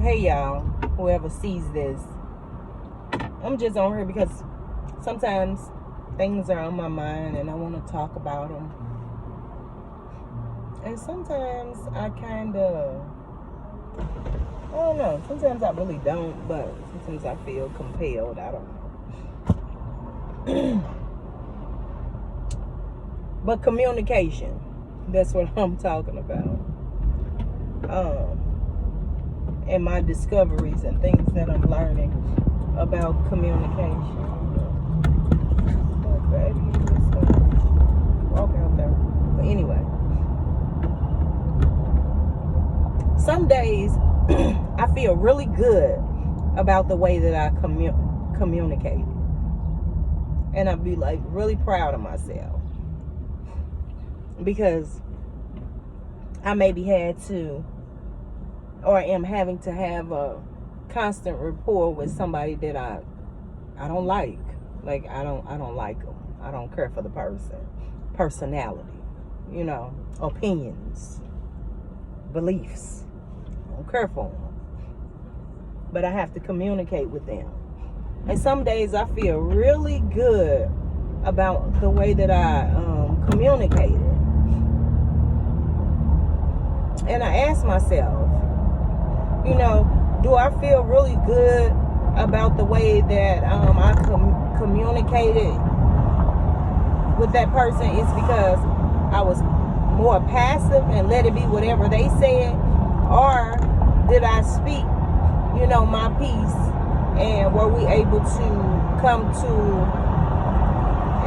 Hey y'all, whoever sees this, I'm just on here because sometimes things are on my mind and I want to talk about them. And sometimes I kind of, I don't know, sometimes I really don't, but sometimes I feel compelled, I don't know. But communication, that's what I'm talking about. And my discoveries and things that I'm learning about communication. Oh, baby, just walk out there. But anyway, some days I feel really good about the way that I communicated, and I'd be like really proud of myself because I maybe had to, or am having to have a constant rapport with somebody that I don't like. Like I don't like them. I don't care for the personality, opinions, beliefs. I don't care for them. But I have to communicate with them. And some days I feel really good about the way that I communicated. And I ask myself, do I feel really good about the way that I communicated with that person? It's because I was more passive and let it be whatever they said? Or did I speak, my piece, and were we able to come to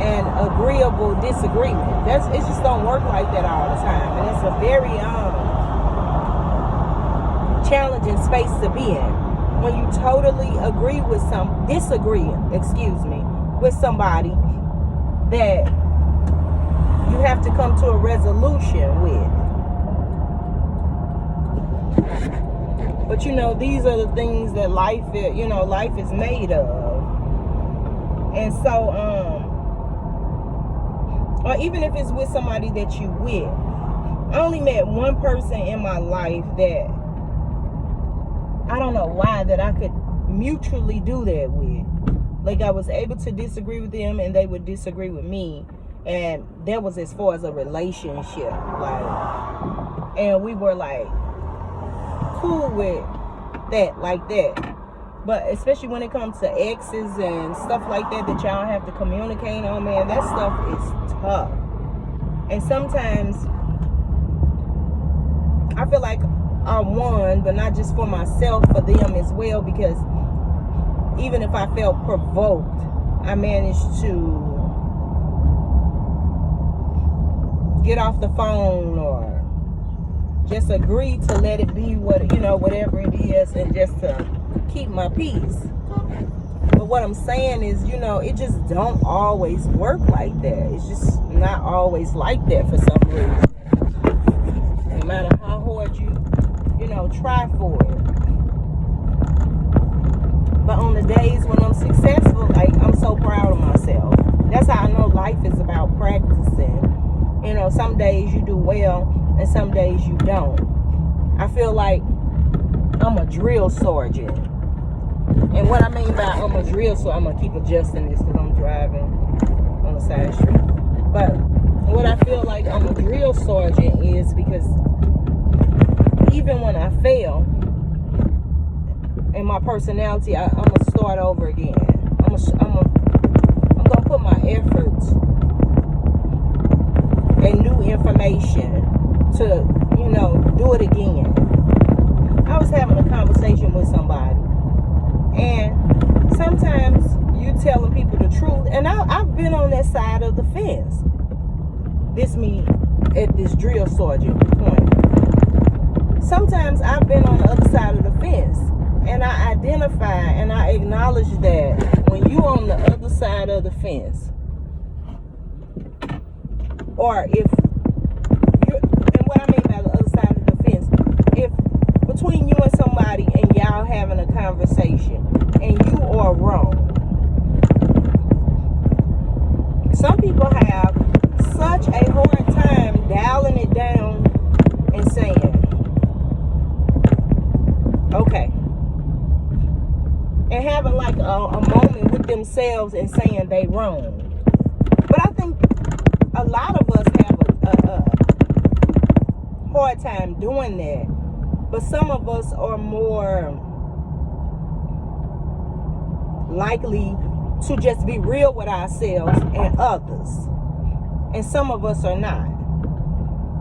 an agreeable disagreement? It just don't work like that all the time. And it's a very challenging space to be in when you totally disagree with somebody that you have to come to a resolution with. But these are the things that life is made of. And so or even if it's with somebody that you with. I only met one person in my life that I don't know why that I could mutually do that with. Like I was able to disagree with them and they would disagree with me. And that was as far as a relationship. And we were cool with that, like that. But especially when it comes to exes and stuff like that y'all have to communicate on, man, that stuff is tough. And sometimes I feel like I won, but not just for myself, for them as well, because even if I felt provoked, I managed to get off the phone or just agree to let it be whatever it is, and just to keep my peace. But what I'm saying is, it just don't always work like that. It's just not always like that for some reason. No matter how hard you try for it. But on the days when I'm successful, I'm so proud of myself. That's how I know life is about practicing. Some days you do well and some days you don't. I feel like I'm a drill sergeant. And what I mean by I'm a drill sergeant, I'm going to keep adjusting this because I'm driving on the side street. But what I feel like I'm a drill sergeant is because even when I fail in my personality, I'm going to start over again. I'm going to put my efforts and new information to, do it again. I was having a conversation with somebody, and sometimes you telling people the truth, and I've been on that side of the fence. This me at this drill sergeant point. Sometimes I've been on the other side of the fence, and I identify and I acknowledge that when you on the other side of the fence, or if you, and what I mean by the other side of the fence, if between you and somebody and y'all having a conversation and you are wrong, some people have such a hard time dialing it down and saying, okay, and having like a moment with themselves and saying they wrong. But I think a lot of us have a hard time doing that. But some of us are more likely to just be real with ourselves and others. And some of us are not.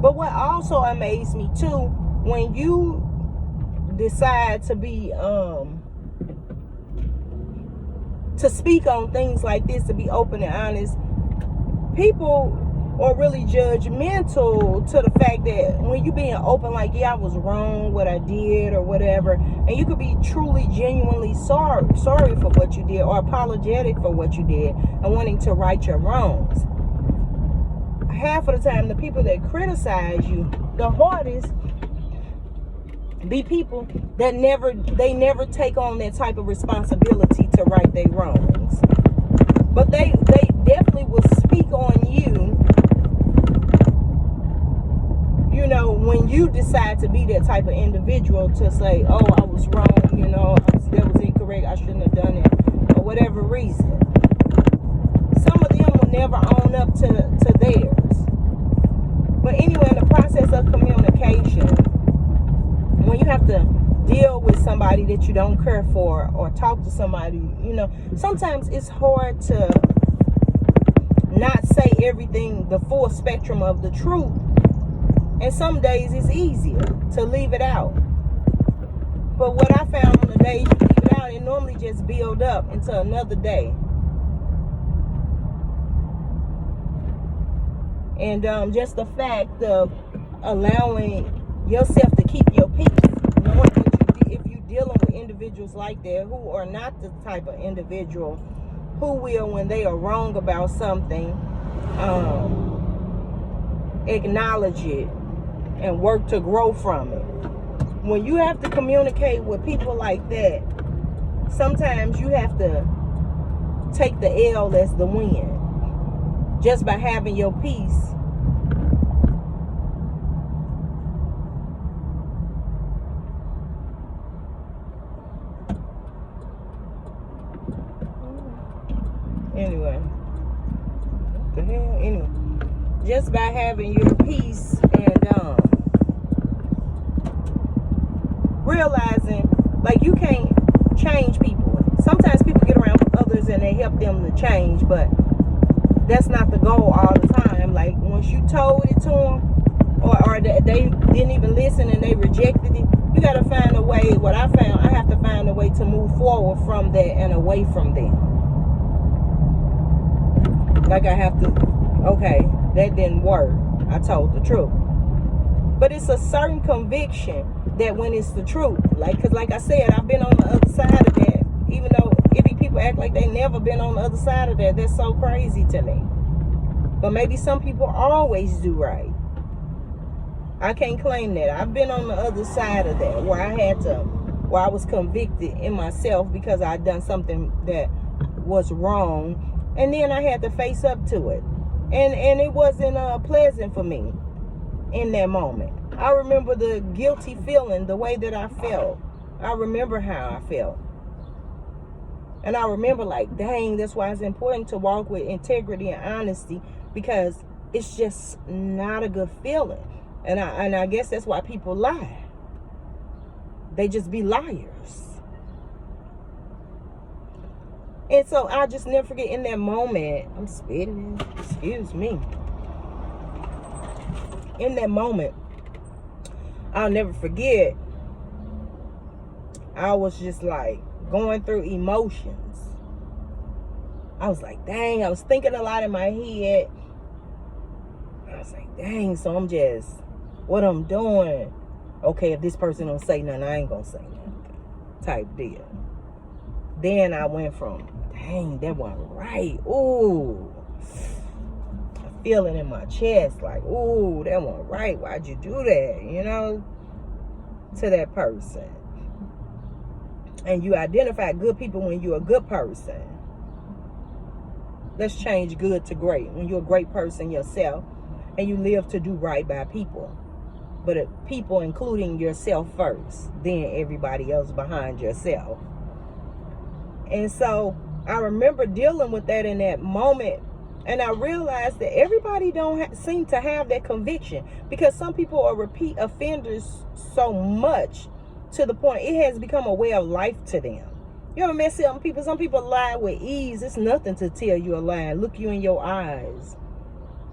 But what also amazed me too, when you decide to be to speak on things like this, to be open and honest, people are really judgmental to the fact that when you being open, like, yeah, I was wrong, what I did or whatever, and you could be truly, genuinely sorry for what you did, or apologetic for what you did, and wanting to right your wrongs. Half of the time, the people that criticize you the hardest be people that never take on that type of responsibility to right their wrongs. But they definitely will speak on you, you know, when you decide to be that type of individual, to say, oh, I was wrong, you know, that was incorrect, I shouldn't have done it, or whatever reason. Some of them will never own up to theirs. But anyway, in the process of communication, when you have to deal with somebody that you don't care for, or talk to somebody, you know, sometimes it's hard to not say everything, the full spectrum of the truth. And some days it's easier to leave it out. But what I found on the days you leave it out, it normally just build up into another day. And just the fact of allowing yourself to keep your peace, knowing that if you're dealing with individuals like that who are not the type of individual who will, when they are wrong about something, acknowledge it and work to grow from it. When you have to communicate with people like that, sometimes you have to take the L as the win, just by having your peace. Anyway, what the hell? Anyway, just by having your peace and realizing, like, you can't change people. Sometimes people get around others and they help them to change, but that's not the goal all the time. Like, once you told it to them, or they didn't even listen and they rejected it, you got to find a way. What I found, I have to find a way to move forward from that and away from them. Like, I have to, okay, that didn't work, I told the truth. But it's a certain conviction that when it's the truth, like, because like I said, I've been on the other side of that. Even though iffy people act like they never been on the other side of that, that's so crazy to me. But maybe some people always do right. I can't claim that. I've been on the other side of that, where I was convicted in myself because I'd done something that was wrong, and then I had to face up to it, and it wasn't pleasant for me in that moment. I remember the guilty feeling, the way that I felt. I remember how I felt. And I remember, like, dang, that's why it's important to walk with integrity and honesty, because it's just not a good feeling. And I guess that's why people lie. They just be liars. And so I just never forget, in that moment, I'm spitting, excuse me. In that moment, I'll never forget, I was just like going through emotions. I was like, dang, I was thinking a lot in my head. I was like, dang, so I'm just, what I'm doing, okay, if this person don't say nothing, I ain't gonna say nothing, type deal. Then I went from, dang, that wasn't right, ooh, I feel it in my chest, like, ooh, that wasn't right, why'd you do that, you know, to that person. And you identify good people when you're a good person. Let's change good to great. When you're a great person yourself and you live to do right by people. But people including yourself first, then everybody else behind yourself. And so I remember dealing with that in that moment. And I realized that everybody don't seem to have that conviction, because some people are repeat offenders so much to the point it has become a way of life to them. You ever met some people lie with ease. It's nothing to tell you a lie. Look you in your eyes.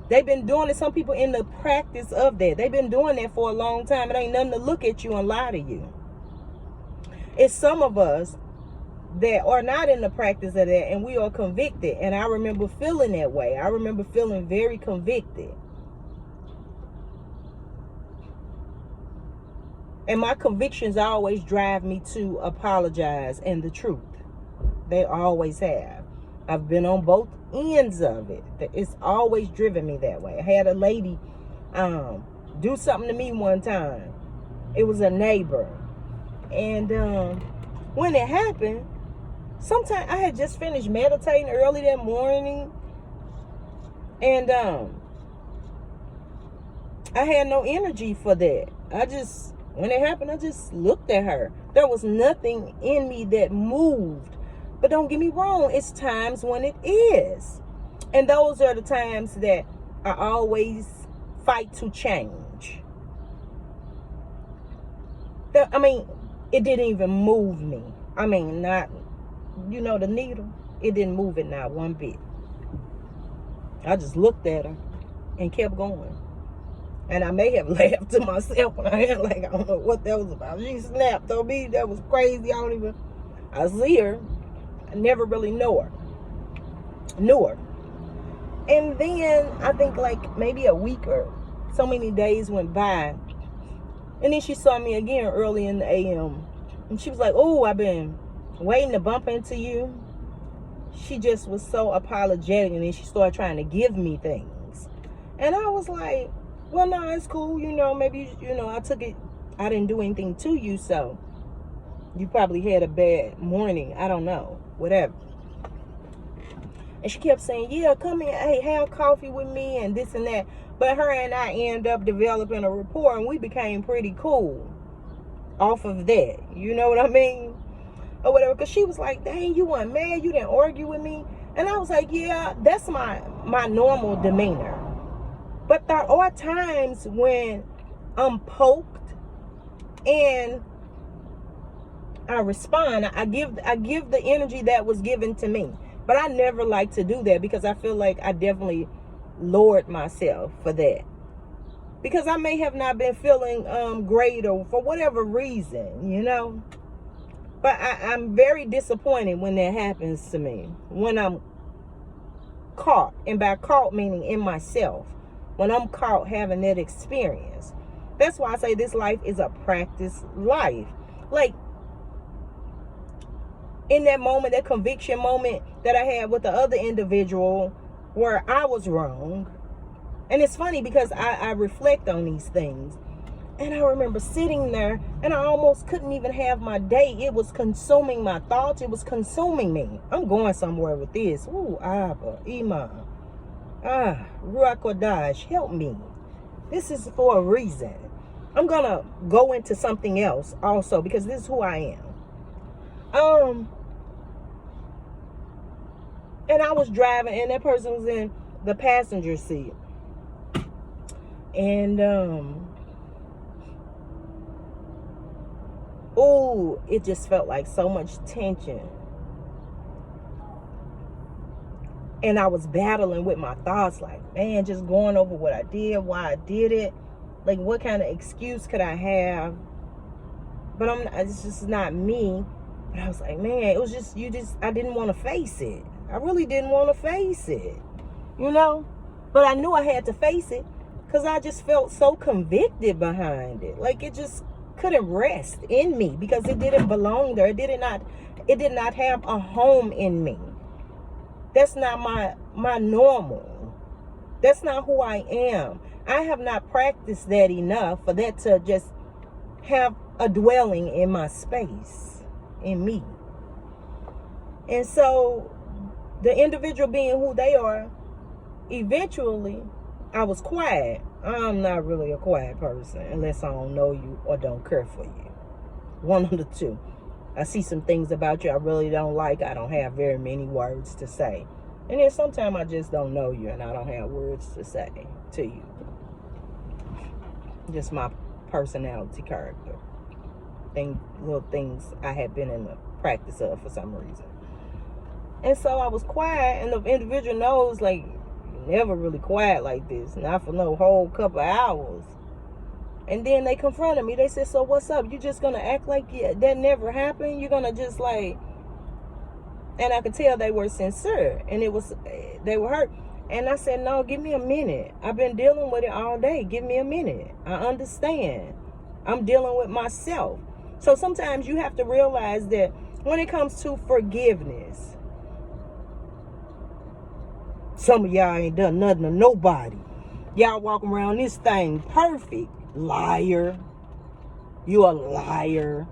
They've been doing it. Some people in the practice of that. They've been doing that for a long time. It ain't nothing to look at you and lie to you. It's some of us that are not in the practice of that, and we are convicted. And I remember feeling that way. I remember feeling very convicted. And my convictions always drive me to apologize and the truth. They always have. I've been on both ends of it. It's always driven me that way. I had a lady do something to me one time. It was a neighbor. And when it happened, sometimes I had just finished meditating early that morning. And I had no energy for that. When it happened, I just looked at her. There was nothing in me that moved. But don't get me wrong, it's times when it is. And those are the times that I always fight to change. It didn't even move me. Not, the needle. It didn't move it not one bit. I just looked at her and kept going. And I may have laughed to myself when I had, I don't know what that was about. She snapped on me. That was crazy. I see her. I never really knew her. And then I think maybe a week or so many days went by. And then she saw me again early in the AM. And she was like, "Oh, I've been waiting to bump into you." She just was so apologetic. And then she started trying to give me things. And I was like, well, no, it's cool. Maybe, I took it. I didn't do anything to you. So you probably had a bad morning. I don't know. Whatever. And she kept saying, yeah, come in. Hey, have coffee with me and this and that. But her and I end up developing a rapport, and we became pretty cool off of that. You know what I mean? Or whatever. Because she was like, dang, you weren't mad. You didn't argue with me. And I was like, yeah, that's my normal demeanor. But there are times when I'm poked and I respond. I give the energy that was given to me. But I never like to do that, because I feel like I definitely lowered myself for that. Because I may have not been feeling great, or for whatever reason, But I'm very disappointed when that happens to me. When I'm caught. And by caught, meaning in myself. When I'm caught having that experience. That's why I say this life is a practice life. In that moment, that conviction moment that I had with the other individual where I was wrong. And it's funny because I reflect on these things. And I remember sitting there and I almost couldn't even have my day. It was consuming my thoughts. It was consuming me. I'm going somewhere with this. Ooh, Abba, Iman. Ruach Kodesh, help me. This is for a reason. I'm going to go into something else also, because this is who I am. And I was driving, and that person was in the passenger seat. And, it just felt like so much tension. And I was battling with my thoughts, man, just going over what I did, why I did it. What kind of excuse could I have? But it's just not me. But I was like, man, it was just, I didn't want to face it. I really didn't want to face it, But I knew I had to face it, because I just felt so convicted behind it. It just couldn't rest in me, because it didn't belong there. It did not have a home in me. That's not my normal. That's not who I am. I have not practiced that enough for that to just have a dwelling in my space, in me. And so the individual being who they are, eventually I was quiet. I'm not really a quiet person unless I don't know you or don't care for you. One of the two. I see some things about you I really don't like. I don't have very many words to say. And then sometimes I just don't know you and I don't have words to say to you. Just my personality, character. Little things I had been in the practice of for some reason. And so I was quiet, and the individual knows, like, never really quiet like this. Not for no whole couple hours. And then they confronted me. They said, so what's up? You just gonna act like that never happened? You're gonna just like... And I could tell they were sincere. And they were hurt. And I said, no, give me a minute. I've been dealing with it all day. Give me a minute. I understand. I'm dealing with myself. So sometimes you have to realize that when it comes to forgiveness, some of y'all ain't done nothing to nobody. Y'all walk around this thing perfect. Liar. You a liar.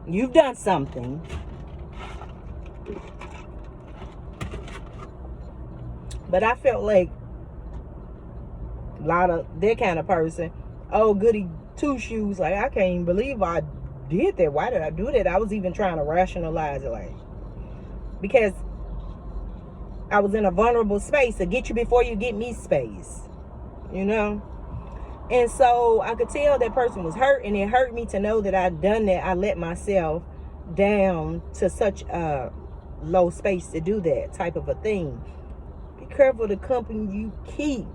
You've done something. But I felt like a lot of that kind of person. Oh, goody two shoes. Like, I can't even believe I did that. Why did I do that? I was even trying to rationalize it, like, because I was in a vulnerable space to get you before you get me space, you know. And so I could tell that person was hurt, and it hurt me to know that I'd done that. I let myself down to such a low space to do that type of a thing. Be careful the company you keep.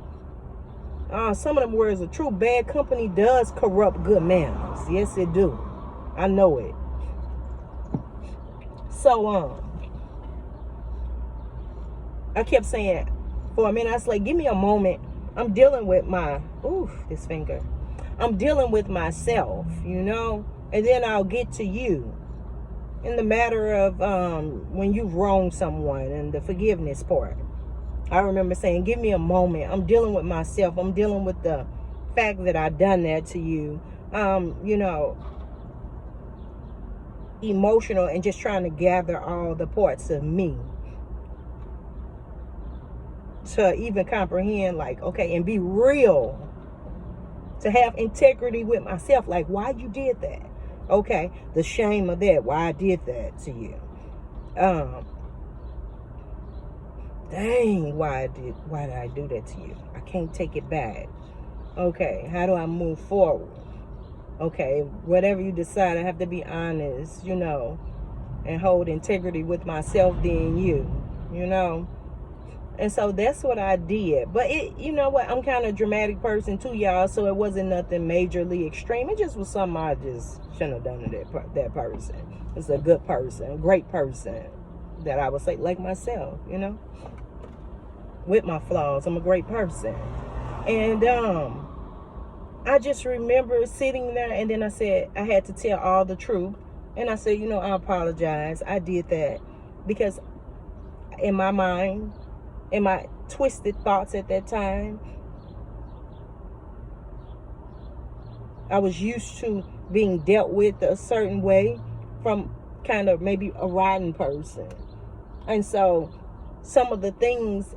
Some of them words are true. Bad company does corrupt good manners. Yes, it do. I know it. So, I kept saying, for a minute, I was like, give me a moment. I'm dealing with this finger. I'm dealing with myself, you know? And then I'll get to you. In the matter of when you've wronged someone and the forgiveness part. I remember saying, give me a moment. I'm dealing with myself. I'm dealing with the fact that I've done that to you. You know, emotional and just trying to gather all the parts of me to even comprehend, like, okay, and be real, to have integrity with myself, like, why you did that, okay, the shame of that, why I did that to you, dang, why did I do that to you? I can't take it back. Okay, how do I move forward? Okay, whatever you decide, I have to be honest, you know, and hold integrity with myself than you know. And so that's what I did. But you know what? I'm kind of a dramatic person too, y'all. So it wasn't nothing majorly extreme. It just was something I just shouldn't have done to that person. It's a good person, a great person that I would say, like myself, you know, with my flaws. I'm a great person. And I just remember sitting there, and then I said I had to tell all the truth. And I said, you know, I apologize. I did that because in my mind, in my twisted thoughts at that time, I was used to being dealt with a certain way from kind of maybe a rotten person. And so some of the things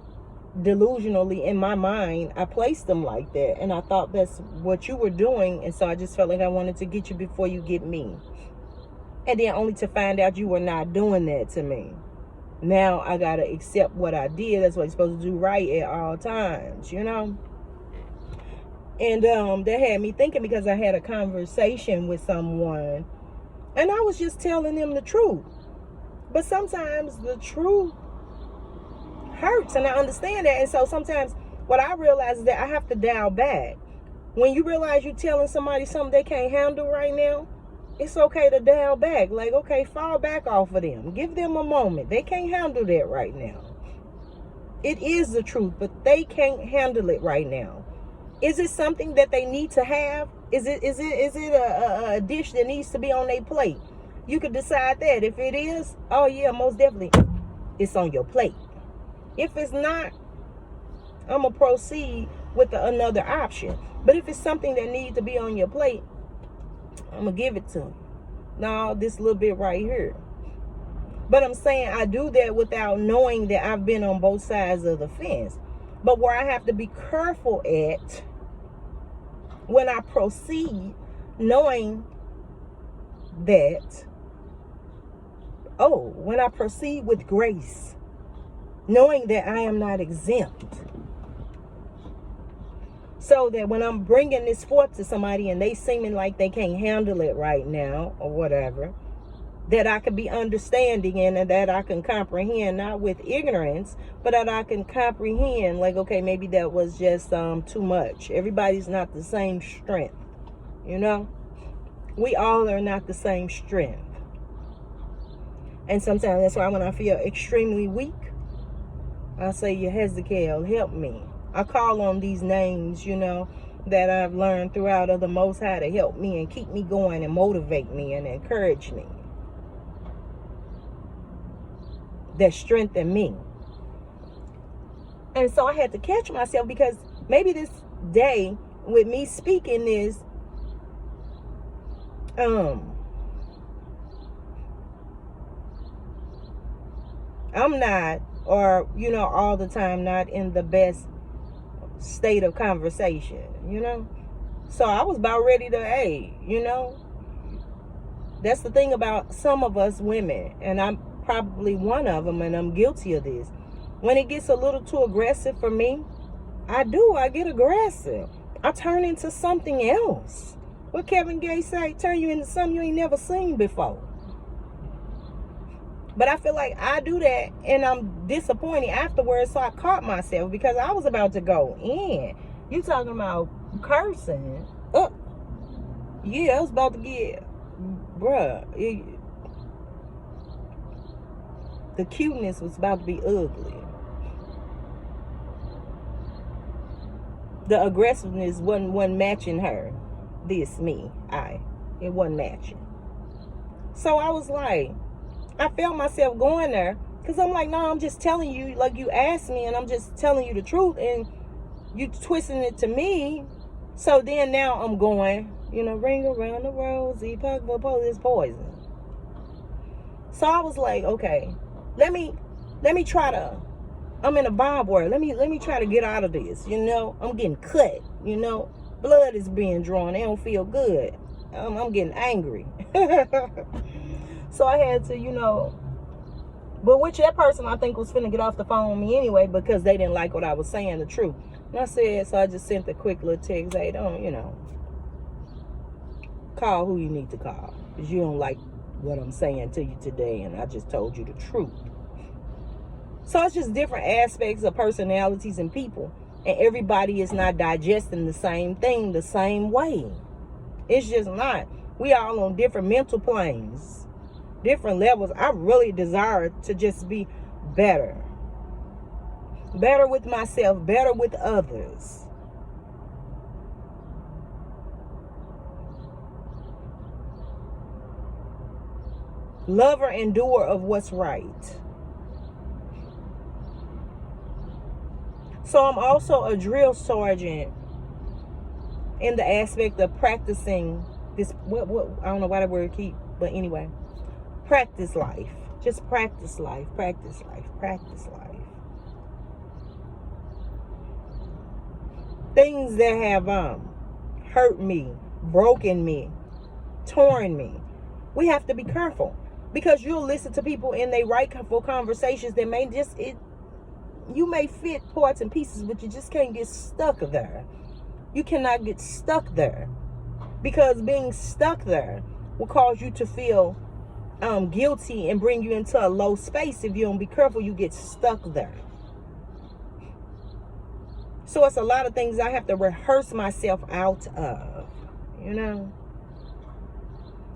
delusionally in my mind, I placed them like that. And I thought that's what you were doing. And so I just felt like I wanted to get you before you get me. And then only to find out you were not doing that to me. Now I got to accept what I did. That's what you're supposed to do, right, at all times, you know. And that had me thinking, because I had a conversation with someone and I was just telling them the truth. But sometimes the truth hurts, and I understand that. And so sometimes what I realize is that I have to dial back. When you realize you're telling somebody something they can't handle right now, it's okay to dial back. Like, okay, fall back off of them. Give them a moment. They can't handle that right now. It is the truth, but they can't handle it right now. Is it something that they need to have? Is it a dish that needs to be on their plate? You could decide that. If it is, oh yeah, most definitely, it's on your plate. If it's not, I'm going to proceed with another option. But if it's something that needs to be on your plate, I'm going to give it to them. No, this little bit right here. But I'm saying I do that without knowing that I've been on both sides of the fence. But where I have to be careful at when I proceed, knowing that Oh, when I proceed with grace, knowing that I am not exempt. So that when I'm bringing this forth to somebody and they seeming like they can't handle it right now or whatever, that I can be understanding and that I can comprehend, not with ignorance, but that I can comprehend, like, okay, maybe that was just too much. Everybody's not the same strength, you know? We all are not the same strength. And sometimes that's why when I feel extremely weak, I say, Yehezekiel, help me. I call on these names, you know, that I've learned throughout of the Most High to help me and keep me going and motivate me and encourage me. That strengthen me. And so I had to catch myself, because maybe this day with me speaking this, I'm not, or, you know, all the time not in the best state of conversation, you know. So I was about ready to, hey, you know, that's the thing about some of us women, and I'm probably one of them, and I'm guilty of this. When it gets a little too aggressive for me, I get aggressive. I turn into something else. What Kevin Gates say, turn you into something you ain't never seen before. But I feel like I do that and I'm disappointed afterwards, so I caught myself because I was about to go in. You talking about cursing? Yeah, I was about to get, bruh. The cuteness was about to be ugly. The aggressiveness wasn't matching her. It wasn't matching. So I was like, I felt myself going there, because I'm like, no, I'm just telling you, like you asked me, and I'm just telling you the truth, and you twisting it to me. So then now I'm going, you know, ring around the rosy, is poison. So I was like, okay, let me try to, I'm in a barbed wire. Let me try to get out of this. You know, I'm getting cut. You know, blood is being drawn. They don't feel good. I'm getting angry. So I had to, you know, but which that person I think was finna get off the phone with me anyway, because they didn't like what I was saying, the truth. And I said, so I just sent a quick little text, hey, don't, you know, call who you need to call, because you don't like what I'm saying to you today, and I just told you the truth. So it's just different aspects of personalities and people, and everybody is not digesting the same thing the same way. It's just not. We all on different mental planes, different levels. I really desire to just be better with myself, better with others. Lover and doer of what's right. So I'm also a drill sergeant in the aspect of practicing this, what I don't know why that word keep, but anyway, practice life. Just practice life, practice life, practice life. Things that have hurt me, broken me, torn me. We have to be careful, because you'll listen to people and they write for conversations that may just, you may fit parts and pieces, but you just can't get stuck there. You cannot get stuck there, because being stuck there will cause you to feel guilty and bring you into a low space. If you don't be careful, you get stuck there. So it's a lot of things I have to rehearse myself out of, you know.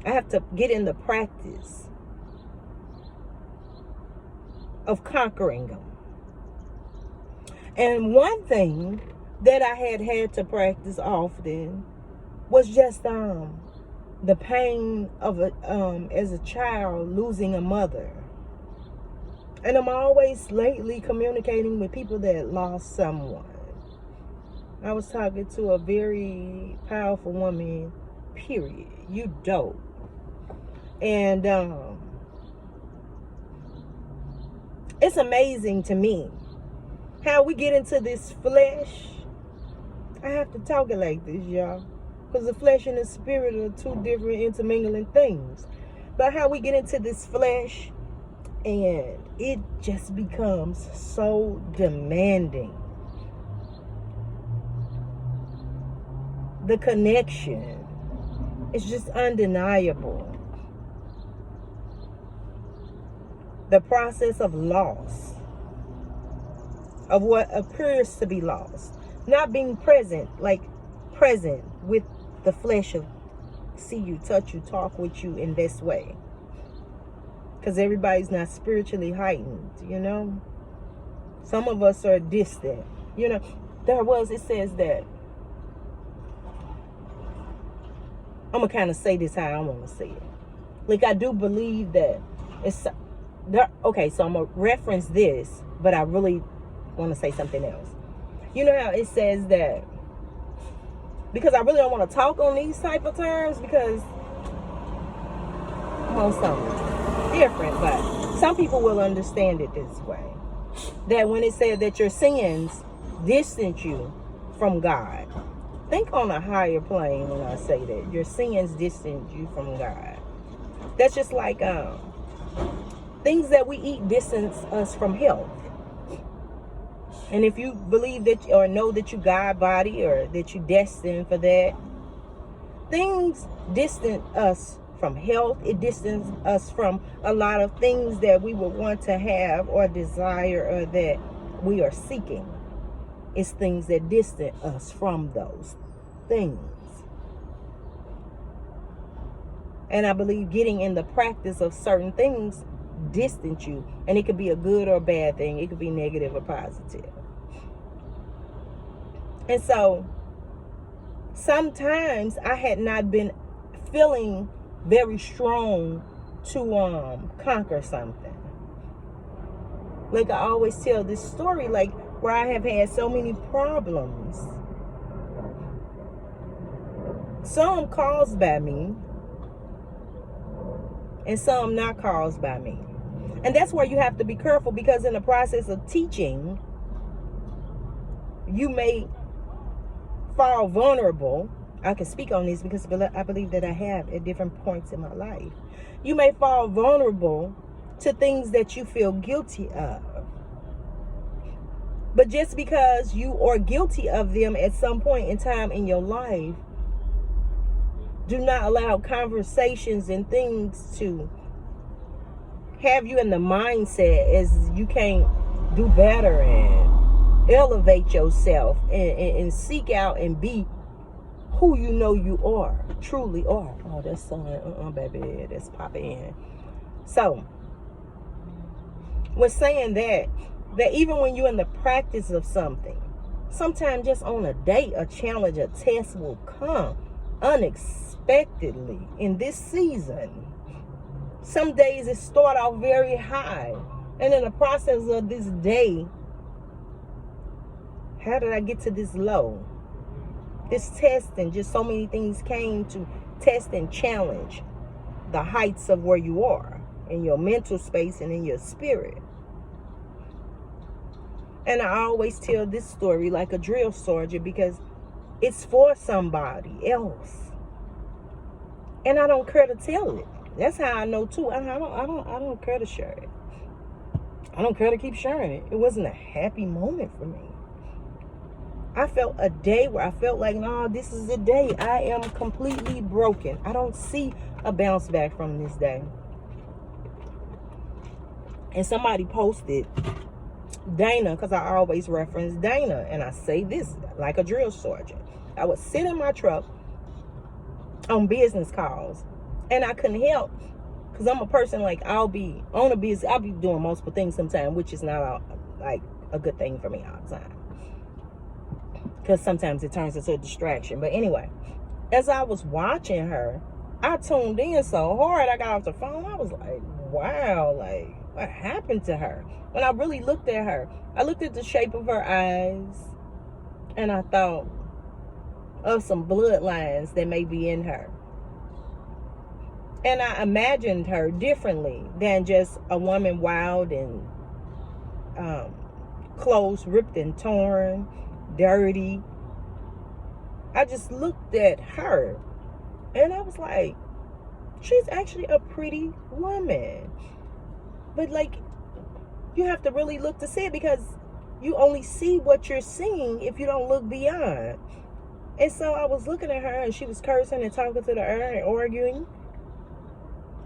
I have to get in the practice of conquering them. And one thing that I had to practice often was just the pain of as a child losing a mother. And I'm always lately communicating with people that lost someone. I was talking to a very powerful woman, period. You dope. And it's amazing to me how we get into this flesh. I have to talk it like this, y'all, because the flesh and the spirit are two different intermingling things. But how we get into this flesh And it just becomes so demanding. The connection is just undeniable. The process of loss, of what appears to be lost, not being present, like present with the flesh of see you, touch you, talk with you in this way. Because everybody's not spiritually heightened, you know. Some of us are distant. You know, it says that, I'm going to kind of say this how I want to say it. Like, I do believe that it's, okay, so I'm going to reference this, but I really want to say something else. You know how it says that, because I really don't want to talk on these type of terms because I'm on something different, but some people will understand it this way. That when it said that your sins distance you from God, think on a higher plane when I say that. Your sins distance you from God. That's just like things that we eat distance us from health. And if you believe that or know that you God body or that you destined for that, things distance us from health. It distances us from a lot of things that we would want to have or desire or that we are seeking. It's things that distance us from those things. And I believe getting in the practice of certain things distance you. And it could be a good or bad thing. It could be negative or positive. And so sometimes I had not been feeling very strong to conquer something. Like I always tell this story, like where I have had so many problems. Some caused by me and some not caused by me. And that's where you have to be careful, because in the process of teaching, you may fall vulnerable. I can speak on this because I believe that I have at different points in my life. You may fall vulnerable to things that you feel guilty of. But just because you are guilty of them at some point in time in your life, do not allow conversations and things to have you in the mindset as you can't do better and elevate yourself and seek out and be who you know you are, truly are. Oh, that's son, baby, that's popping. So, we're saying that even when you're in the practice of something, sometimes just on a day, a challenge, a test will come unexpectedly in this season. Some days it start off very high, and in the process of this day, how did I get to this low? This testing, just so many things came to test and challenge the heights of where you are in your mental space and in your spirit. And I always tell this story like a drill sergeant because it's for somebody else. And I don't care to tell it. That's how I know too. I don't care to share it. I don't care to keep sharing it. It wasn't a happy moment for me. I felt a day where I felt like, no, this is the day. I am completely broken. I don't see a bounce back from this day. And somebody posted Dana, because I always reference Dana, and I say this like a drill sergeant. I would sit in my truck on business calls, and I couldn't help, because I'm a person like I'll be on a business. I'll be doing multiple things sometimes, which is not like a good thing for me all the time, because sometimes it turns into a distraction. But anyway, as I was watching her, I tuned in so hard. I got off the phone. I was like, wow, like what happened to her? When I really looked at her, I looked at the shape of her eyes, and I thought of some bloodlines that may be in her. And I imagined her differently than just a woman wild and clothes ripped and torn, dirty. I just looked at her and I was like, she's actually a pretty woman. But like, you have to really look to see it, because you only see what you're seeing if you don't look beyond. And so I was looking at her, and she was cursing and talking to the air and arguing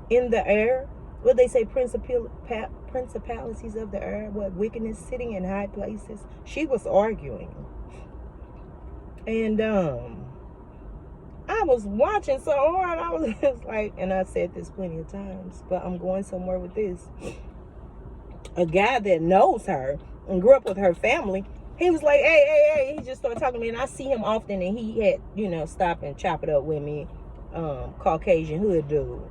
in the air. What they say, principalities of the air, what, wickedness sitting in high places. She was arguing. And I was watching so hard. I was just like, and I said this plenty of times, but I'm going somewhere with this. A guy that knows her and grew up with her family, he was like, hey, he just started talking to me, and I see him often, and he had, stop and chop it up with me, Caucasian hood dude.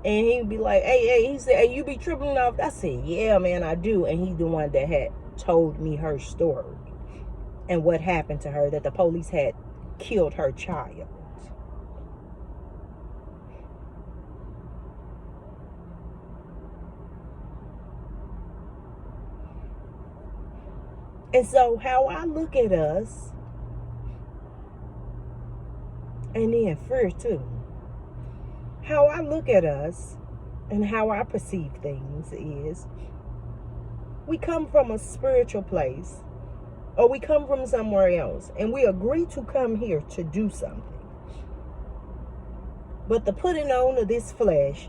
And he'd be like, hey, he said, hey, you be tripping off? I said, yeah, man, I do. And he's the one that had told me her story and what happened to her, that the police had killed her child. And so how I look at us, and then fear too, how I look at us and how I perceive things is, we come from a spiritual place, or we come from somewhere else, and we agree to come here to do something. But the putting on of this flesh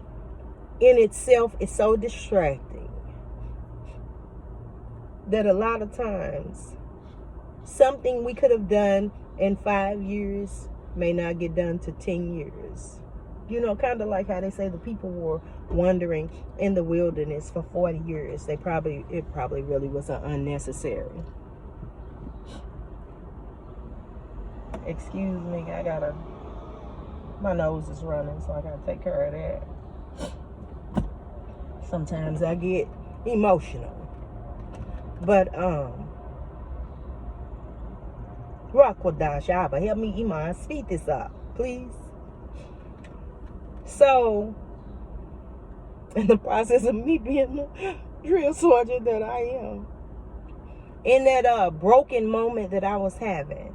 in itself is so distracting that a lot of times something we could have done in 5 years may not get done to 10 years. Kind of like how they say the people were wandering in the wilderness for 40 years. It probably really was unnecessary. Excuse me, my nose is running, so I gotta take care of that. Sometimes I get emotional. But Rakwadash Abba, help me, Iman, speed this up, please. So, in the process of me being the drill sergeant that I am, in that broken moment that I was having,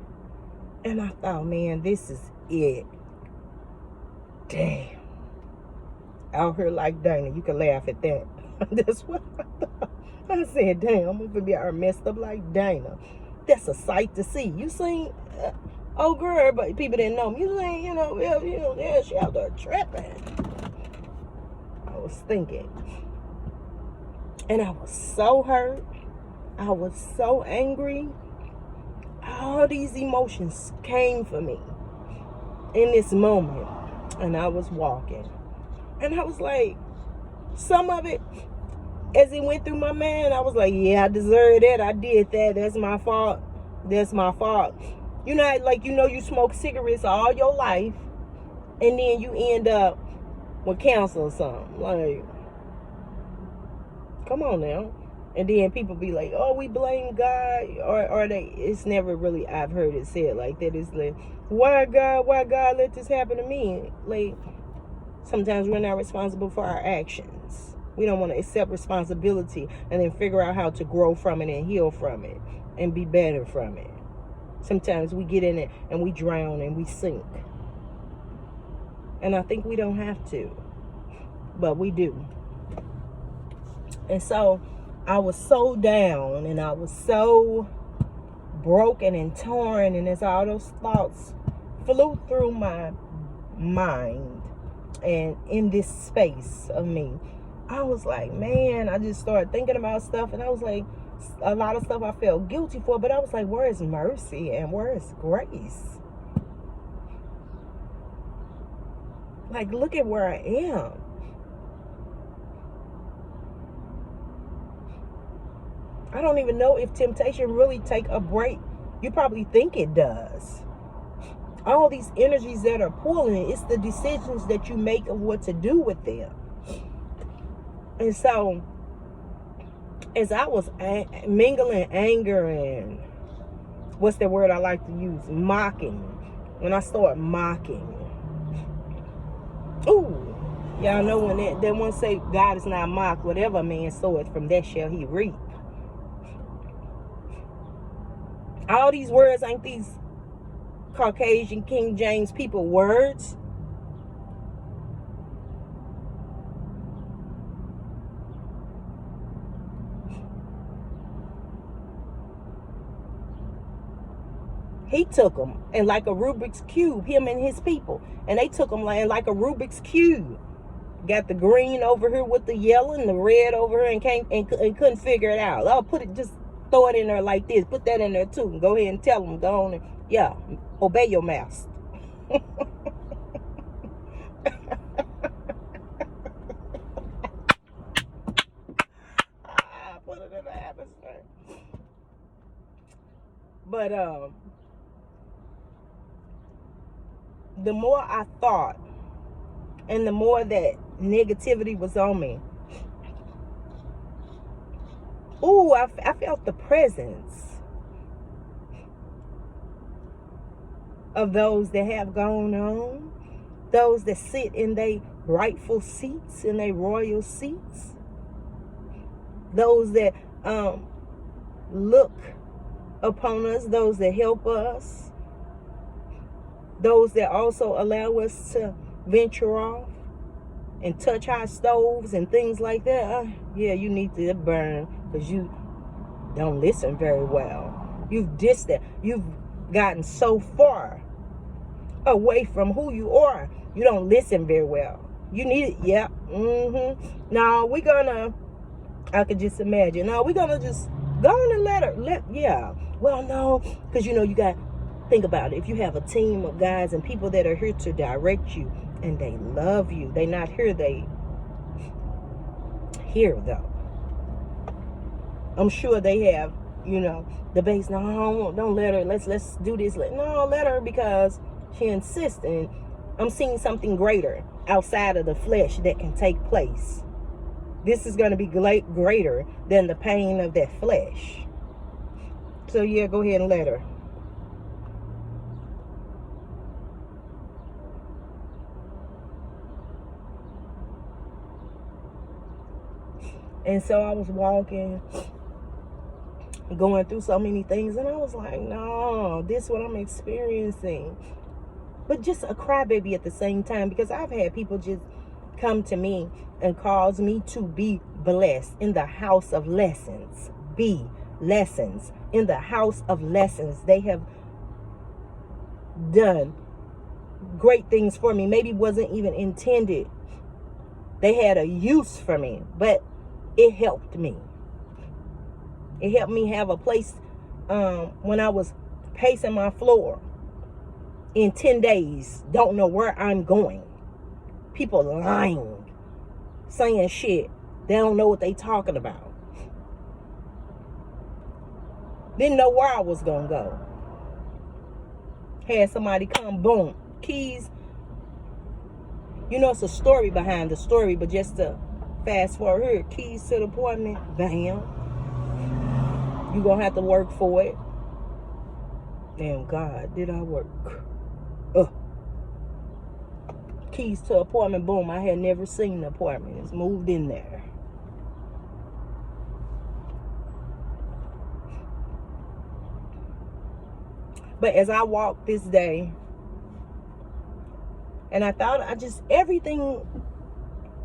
and I thought, man, this is it. Damn. Out here like Dana. You can laugh at that. That's what I thought. I said, damn, I'm going to be out here messed up like Dana. That's a sight to see. You seen, oh girl, but people didn't know me. You seen, yeah, she out there tripping. I was thinking. And I was so hurt. I was so angry. All these emotions came for me in this moment. And I was walking. And I was like, some of it, as it went through my mind, I was like, yeah, I deserve that. I did that. That's my fault. That's my fault. You smoke cigarettes all your life, and then you end up with cancer or something. Like, come on now. And then people be like, oh, we blame God. Or it's never really, I've heard it said like that. It's like, why God let this happen to me? Like, sometimes we're not responsible for our actions. We don't want to accept responsibility and then figure out how to grow from it and heal from it and be better from it. Sometimes we get in it and we drown and we sink. And I think we don't have to, but we do. And so I was so down and I was so broken and torn, and as all those thoughts flew through my mind and in this space of me, I was like, man, I just started thinking about stuff, and I was like, a lot of stuff I felt guilty for, but I was like, where is mercy and where is grace? Like, look at where I am. I don't even know if temptation really take a break. You probably think it does. All these energies that are pulling, it's the decisions that you make of what to do with them. And so, as I was mingling anger and, what's the word I like to use? Mocking. When I start mocking. Ooh. Y'all know when that one say, God is not mocked. Whatever a man soweth, from that shall he reap. All these words ain't these Caucasian King James people words. He took them and like a Rubik's Cube, him and his people. And they took them like a Rubik's Cube. Got the green over here with the yellow and the red over here and couldn't figure it out. I'll just throw it in there like this. Put that in there too. And go ahead and tell them, go on and, yeah, obey your master. Put it in the atmosphere. But the more I thought and the more that negativity was on me, ooh, I felt the presence of those that have gone on, those that sit in their rightful seats, in their royal seats, those that look upon us, those that help us, those that also allow us to venture off and touch our stoves and things like that. Yeah, you need to burn because you don't listen very well. You've distant. You've gotten so far away from who you are. You don't listen very well. You need it. Yeah. Now we're gonna. I could just imagine. Now we're gonna just go on and let her. Yeah. Well, no, because you got. Think about it. If you have a team of guys and people that are here to direct you and they love you, they not here, they here though. I'm sure they have, debates. No, don't let her. Let's do this. No, let her because she insists. And I'm seeing something greater outside of the flesh that can take place. This is going to be greater than the pain of that flesh. So yeah, go ahead and let her. And so I was walking, going through so many things, and I was like, no, this is what I'm experiencing. But just a crybaby at the same time, because I've had people just come to me and cause me to be blessed in the house of lessons. Be lessons. In the house of lessons. They have done great things for me. Maybe wasn't even intended. They had a use for me, but it helped me. It helped me have a place when I was pacing my floor. In 10 days, don't know where I'm going. People lying, saying shit. They don't know what they talking about. Didn't know where I was going to go. Had somebody come, boom, keys. It's a story behind the story, but just to fast forward here, keys to the appointment, bam. You gonna have to work for it. Damn, God, did I work? Keys to appointment, boom. I had never seen the apartment. It's moved in there. But as I walked this day, and I thought everything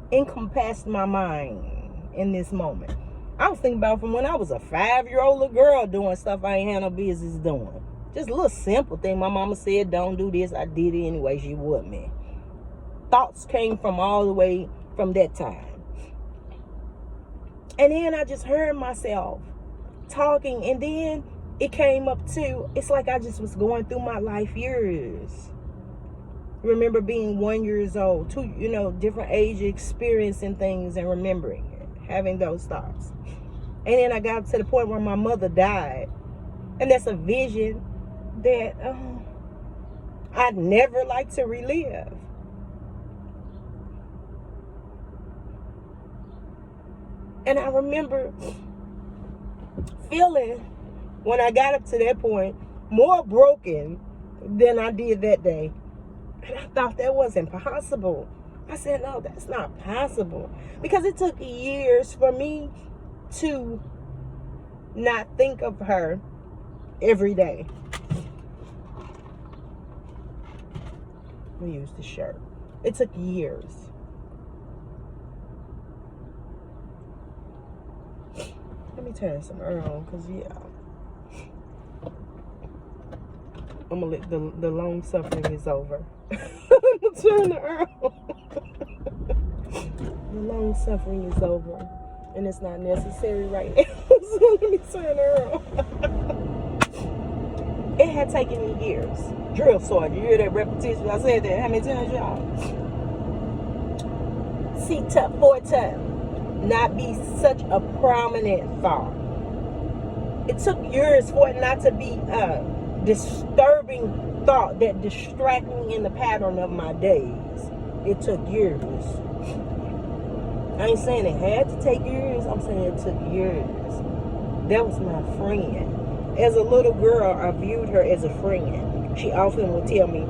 encompassed my mind in this moment. I was thinking about from when I was a 5-year-old little girl doing stuff I ain't had no business doing. Just a little simple thing. My mama said, don't do this. I did it anyway. She would me. Thoughts came from all the way from that time. And then I just heard myself talking, and then it came up too. It's like I just was going through my life years. Remember being 1 year old, 2, different age, experiencing things and remembering it, having those thoughts. And then I got to the point where my mother died. And that's a vision that I'd never like to relive. And I remember feeling, when I got up to that point, more broken than I did that day. And I thought that wasn't possible. I said, no, that's not possible. Because it took years for me to not think of her every day. Let me use the shirt. It took years. Let me turn some air on, because, yeah. I'm gonna let the long suffering is over. I'm gonna turn it around. The long suffering is over, and it's not necessary right now. So let me turn around. It had taken me years. Drill sergeant, you hear that repetition? I said that how many times, y'all? See, tough 4 times. Not be such a prominent thought. It took years for it not to be a disturbing thought that distracted me in the pattern of my days. It took years. I ain't saying it had to take years. I'm saying it took years. That was my friend. As a little girl, I viewed her as a friend. She often would tell me,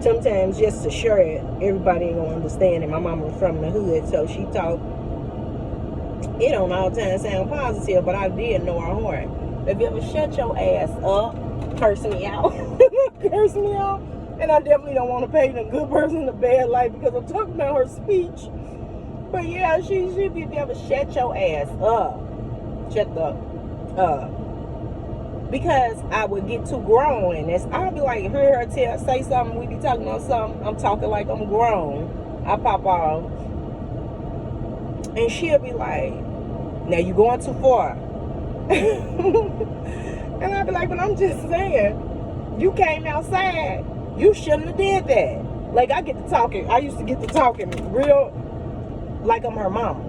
sometimes just to share it, everybody ain't gonna understand it. My mama was from the hood, so she talked. It don't all the time sound positive, but I did know her heart. If you ever shut your ass up, curse me out. Curse me out. And I definitely don't want to paint a good person a bad life because I'm talking about her speech. But yeah, she if you ever shut your ass up. Shut the because I would get too grown, and I'd be like, hear her say something, we be talking about something, I'm talking like I'm grown. I pop off. And she'll be like, now you going too far. And I'll be like, but I'm just saying, you came outside, you shouldn't have did that. Like, I used to get to talking real like I'm her mama.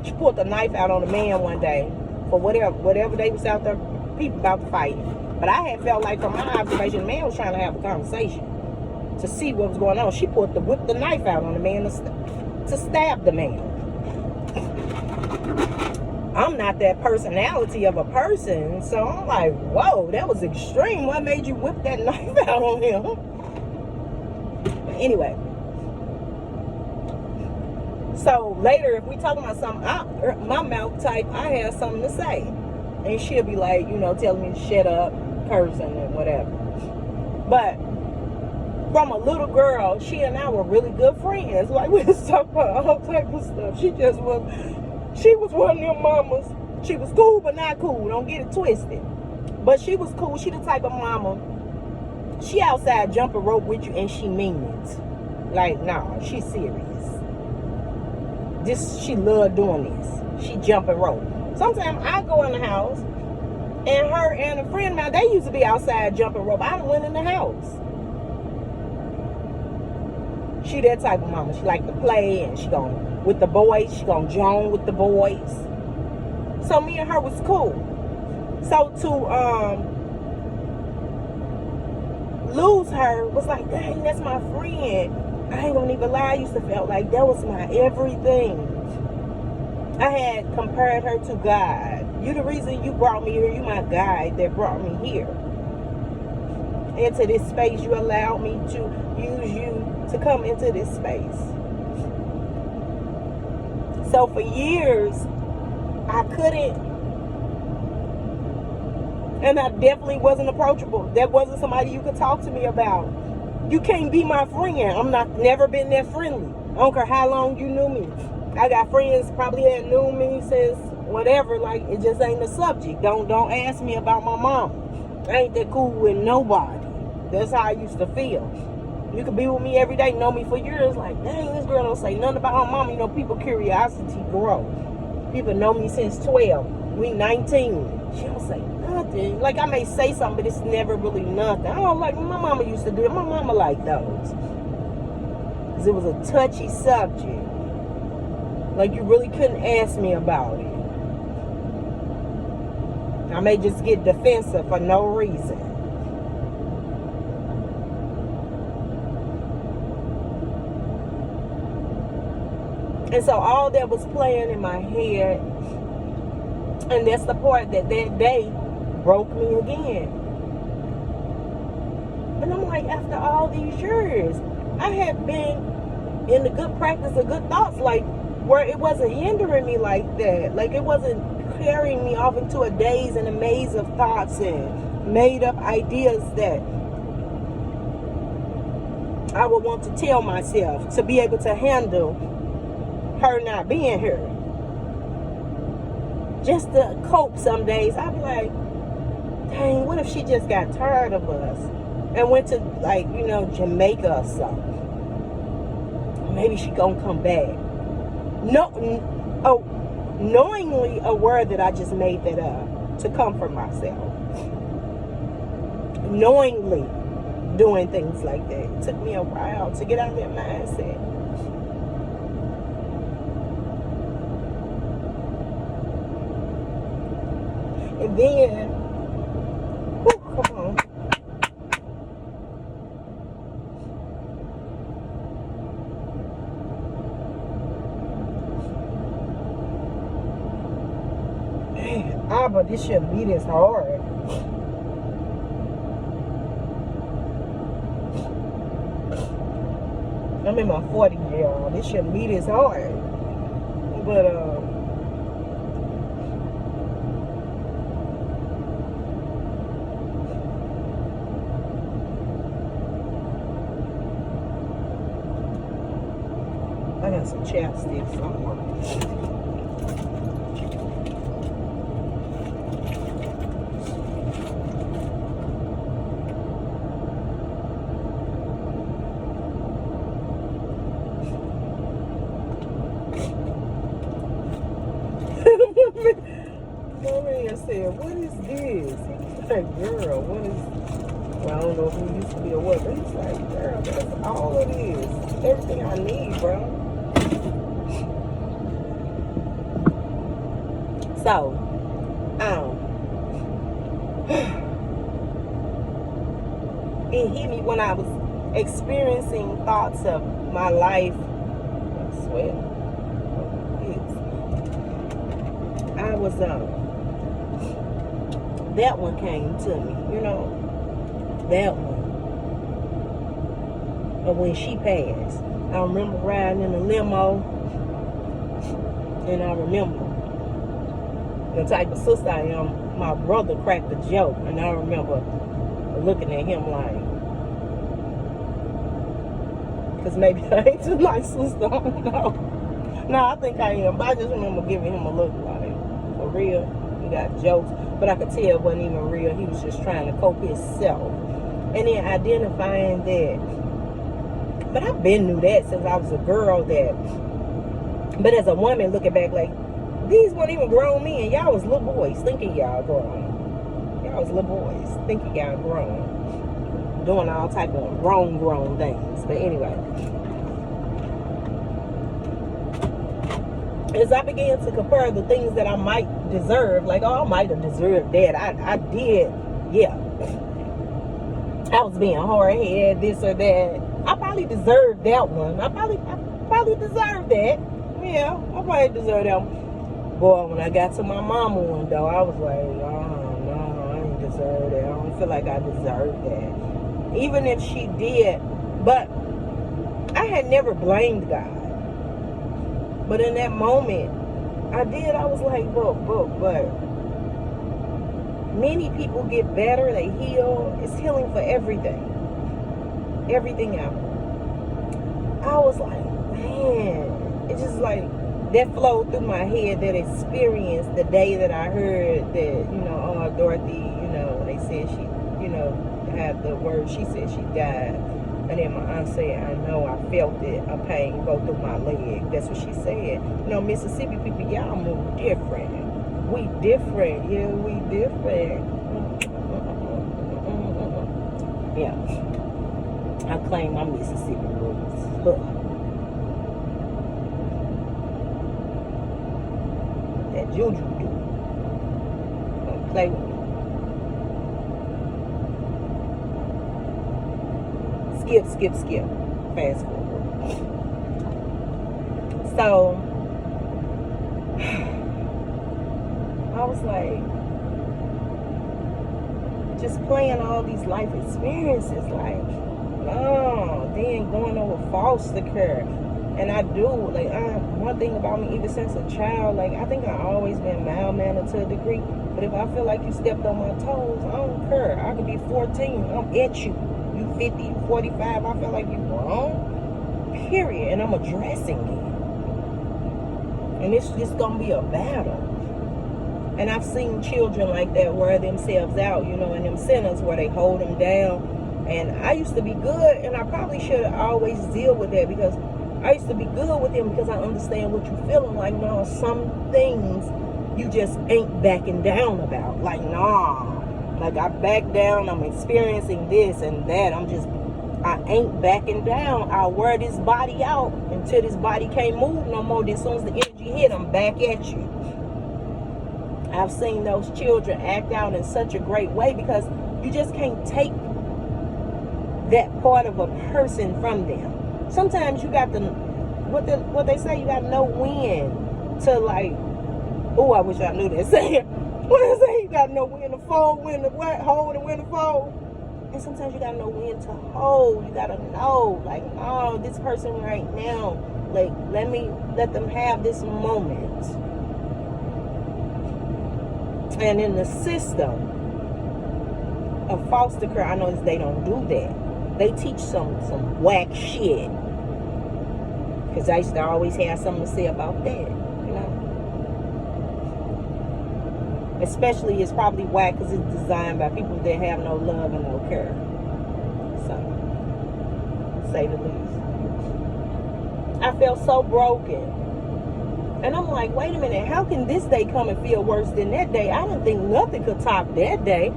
She pulled the knife out on a man one day for whatever they was out there, people about to fight. But I had felt like from my observation, the man was trying to have a conversation to see what was going on. She whipped the knife out on the man to stab the man. I'm not that personality of a person, so I'm like, whoa, that was extreme. What made you whip that knife out on him? But anyway, so later, if we talking about something, my mouth type, I have something to say, and she'll be like, telling me to shut up, cursing and whatever. But from a little girl, she and I were really good friends. Like, we was talking about all type of stuff. She was one of them mamas. She was cool, but not cool. Don't get it twisted. But she was cool. She the type of mama. She outside jumping rope with you, and she mean it. Like, nah, she's serious. She love doing this. She jumping rope. Sometimes I go in the house, and her and a friend of mine, they used to be outside jumping rope. I done went in the house. She that type of mama. She like to play, and she gonna with the boys. She gonna join with the boys. So me and her was cool. So to lose her was like, dang, that's my friend. I ain't gonna even lie. I used to feel like that was my everything. I had compared her to God. You the reason you brought me here. You my guide that brought me here. Into this space, you allowed me to use you to come into this space. So for years, I couldn't, and I definitely wasn't approachable. That wasn't somebody you could talk to me about. You can't be my friend. Never been that friendly. I don't care how long you knew me. I got friends probably had known me since whatever. Like, it just ain't the subject. Don't ask me about my mom. I ain't that cool with nobody. That's how I used to feel. You could be with me every day, know me for years. Like, dang, this girl don't say nothing about her mom. People curiosity grow. People know me since 12. We 19. She don't say nothing. Like, I may say something, but it's never really nothing. I don't like, my mama used to do it. My mama liked those. Because it was a touchy subject. Like, you really couldn't ask me about it. I may just get defensive for no reason. And so all that was playing in my head, and that's the part that day broke me again. And I'm like, after all these years, I had been in the good practice of good thoughts, like where it wasn't hindering me like that. Like, it wasn't carrying me off into a daze and a maze of thoughts and made up ideas that I would want to tell myself to be able to handle her not being here. Just to cope some days, I'd be like, dang, what if she just got tired of us? and went to, like, Jamaica or something. Maybe she gonna come back. Knowingly aware that I just made that up to comfort myself. Knowingly doing things like that. It took me a while to get out of that mindset. And then, come on. But this shouldn't be this hard. I'm in my 40s, y'all. This shouldn't be this hard. But, I got some chapstick somewhere. Mommy, I said, what is this? He's like, girl, what is... Well, I don't know if he used to be or what, but he's like, girl, that's all it is. Everything I need, bro. So, it hit me when I was experiencing thoughts of my life. I swear. I was, that one came to me, that one. But when she passed, I remember riding in a limo, and I remember the type of sister I am. My brother cracked a joke, and I remember looking at him like, because maybe I ain't too nice sister, I don't know. No, I think I am, but I just remember giving him a look like, for real, he got jokes, but I could tell it wasn't even real. He was just trying to cope himself. And then identifying that, but I've been knew that since I was a girl, that, but as a woman looking back, like, these weren't even grown men. Y'all was little boys thinking y'all grown. Y'all was little boys thinking y'all grown. Doing all type of grown things. But anyway, as I began to compare the things that I might deserve, like, oh, I might have deserved that. I did, yeah. I was being hard-headed, this or that. I probably deserved that one. I probably deserved that. Yeah, I probably deserved that one. Boy, when I got to my mama one, though, I was like, oh, no, I ain't deserve that. I don't feel like I deserve that. Even if she did, but I had never blamed God. But in that moment, I was like, but many people get better, they heal. It's healing for everything. Everything else. I was like, man, it's just like, that flowed through my head, that experience, the day that I heard that, Dorothy, they said she, had the word, she said she died. And then my aunt said, I know, I felt it, a pain go through my leg. That's what she said. Mississippi people, y'all move different. We different. Yeah, we different. Yeah. I claim my Mississippi roots. That juju do. Don't play with me. Skip. Fast forward. So, I was like, just playing all these life experiences, like, then going over foster care. And I do, like, one thing about me, even since a child, like, I think I've always been mild-mannered to a degree. But if I feel like you stepped on my toes, I don't care. I could be 14, I'm at you. You 50, 45, I feel like you wrong. Period. And I'm addressing it. And it's just going to be a battle. And I've seen children like that wear themselves out, in them centers where they hold them down. And I used to be good, and I probably should always deal with that, because I used to be good with him because I understand what you're feeling. Like, no, some things you just ain't backing down about. Like, nah, like I back down, I'm experiencing this and that. I ain't backing down. I'll wear this body out until this body can't move no more. Then as soon as the energy hit, I'm back at you. I've seen those children act out in such a great way, because you just can't take that part of a person from them. Sometimes you got to, what they say, you got to know when to, like, oh, I wish I knew that saying. What they say, you got to know when to fold, when to hold, and when to fold. And sometimes you got to know when to hold. You got to know, like, oh, this person right now, like, let them have this moment. And in the system of foster care, I notice they don't do that. They teach some whack shit. Because I used to always have something to say about that, you know. Especially, it's probably whack because it's designed by people that have no love and no care. So, to say the least. I felt so broken. And I'm like, wait a minute, how can this day come and feel worse than that day? I didn't think nothing could top that day.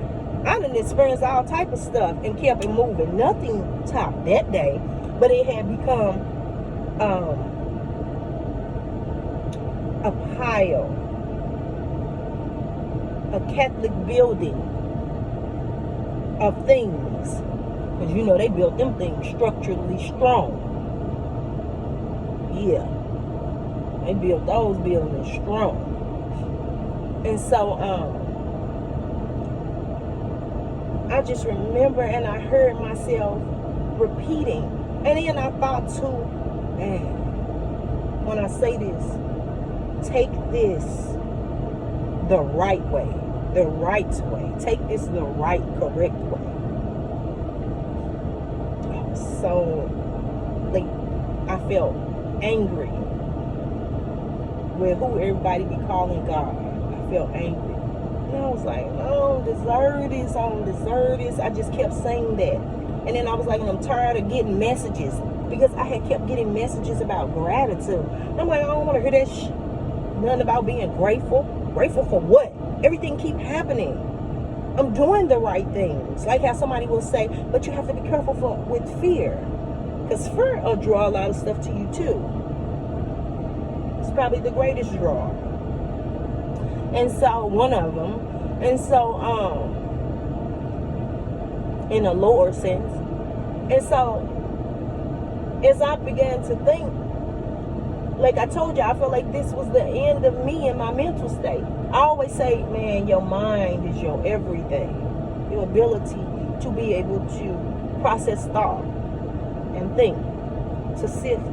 I done experienced all type of stuff and kept it moving. Nothing topped that day. But it had become a pile, a Catholic building of things. Because you know they built them things structurally strong. Yeah. They built those buildings strong. And so, I just remember, and I heard myself repeating. And then I thought too, man, when I say this, take this the right way. The right way. Take this the right, correct way. So, like, I felt angry with who everybody be calling God. I felt angry. And I was like, I don't deserve this, I don't deserve this. I just kept saying that. And then I was like, I'm tired of getting messages, because I had kept getting messages about gratitude. And I'm like, I don't want to hear that nothing about being grateful. Grateful for what? Everything keep happening. I'm doing the right things. Like how somebody will say, but you have to be careful with fear. Because fear will draw a lot of stuff to you too. It's probably the greatest draw. And so, one of them. And so, in a lower sense. And so, as I began to think, like I told you, I feel like this was the end of me in my mental state. I always say, man, your mind is your everything. Your ability to be able to process thought and think, to sift,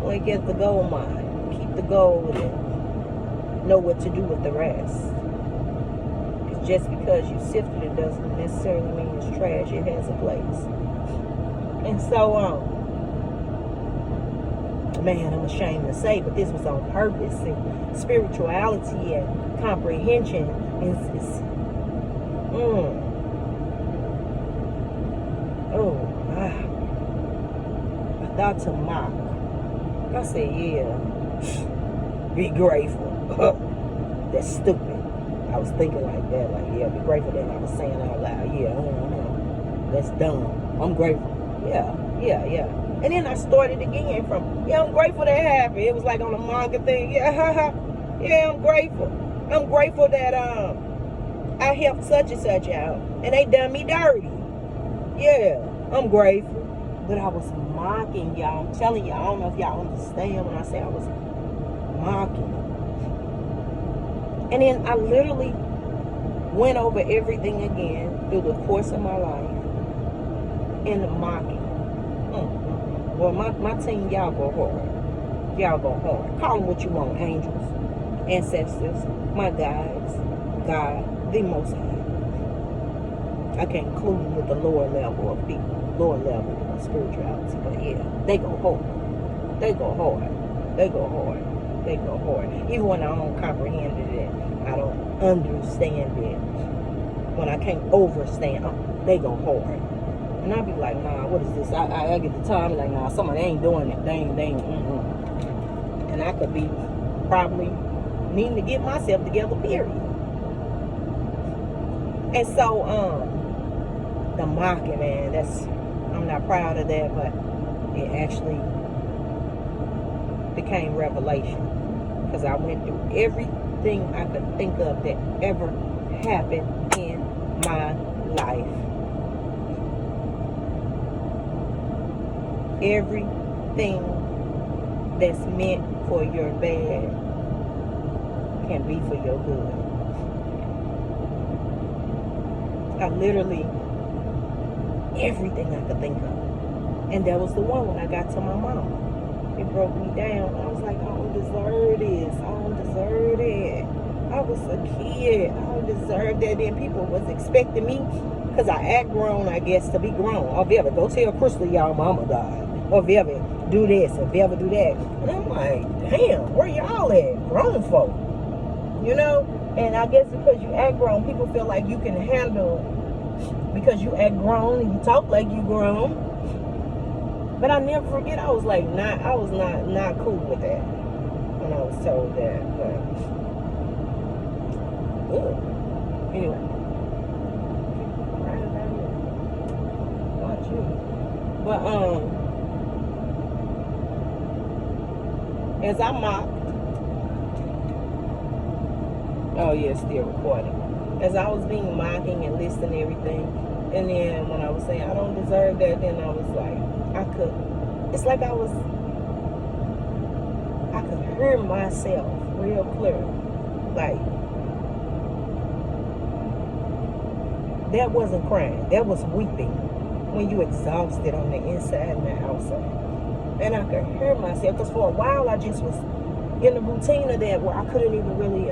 like get the gold mine, keep the gold and know what to do with the rest. Because just because you sifted it doesn't necessarily mean it's trash. It has a place. And so, man, I'm ashamed to say, but this was on purpose. And spirituality and comprehension is I thought to mock. I said, yeah, be grateful. That's stupid. I was thinking like that, like, yeah, be grateful. That I was saying out loud, yeah, that's dumb. I'm grateful. Yeah. And then I started again from, yeah, I'm grateful that happened. It was like on a manga thing. Yeah, yeah, I'm grateful. I'm grateful that I helped such and such out, and they done me dirty. Yeah, I'm grateful. But I was mocking y'all. I'm telling you, I don't know if y'all understand when I say I was mocking. And then I literally went over everything again through the course of my life in the mocking. Well, my team, y'all go hard. Y'all go hard. Call them what you want. Angels, ancestors, my guides, God, the Most High. I can't include them with the lower level of people, lower level of spirituality. But yeah, they go hard. They go hard. They go hard. They go hard. Even when I don't comprehend it, I don't understand it. When I can't overstand, they go hard. And I be like, nah, what is this? I get the time, like, nah, somebody ain't doing it. They ain't. And I could be probably needing to get myself together, period. And so, the mocking, man, I'm not proud of that, but it actually became revelation. Because I went through everything I could think of that ever happened in my life. Everything that's meant for your bad can be for your good. I literally, everything I could think of. And that was the one when I got to my mama. It broke me down. I was like, I don't deserve this. I don't deserve it. I was a kid. I don't deserve that. Then people was expecting me, because I act grown, I guess, to be grown. Or if you ever go tell Crystal y'all mama died. Or if you ever do this, or if you ever do that. And I'm like, damn, where y'all at? Grown folk. You know? And I guess because you act grown, people feel like you can handle, because you act grown and you talk like you grown. But I never forget, I was like, I was not cool with that when I was told that. But anyway, watch you. But as I mocked, oh yeah, still recording. As I was being mocking and listing everything, and then when I was saying I don't deserve that, then I was like, it's like I could hear myself real clear. Like, that wasn't crying, that was weeping. When you exhausted on the inside and the outside. And I could hear myself, because for a while I just was in the routine of that, where I couldn't even really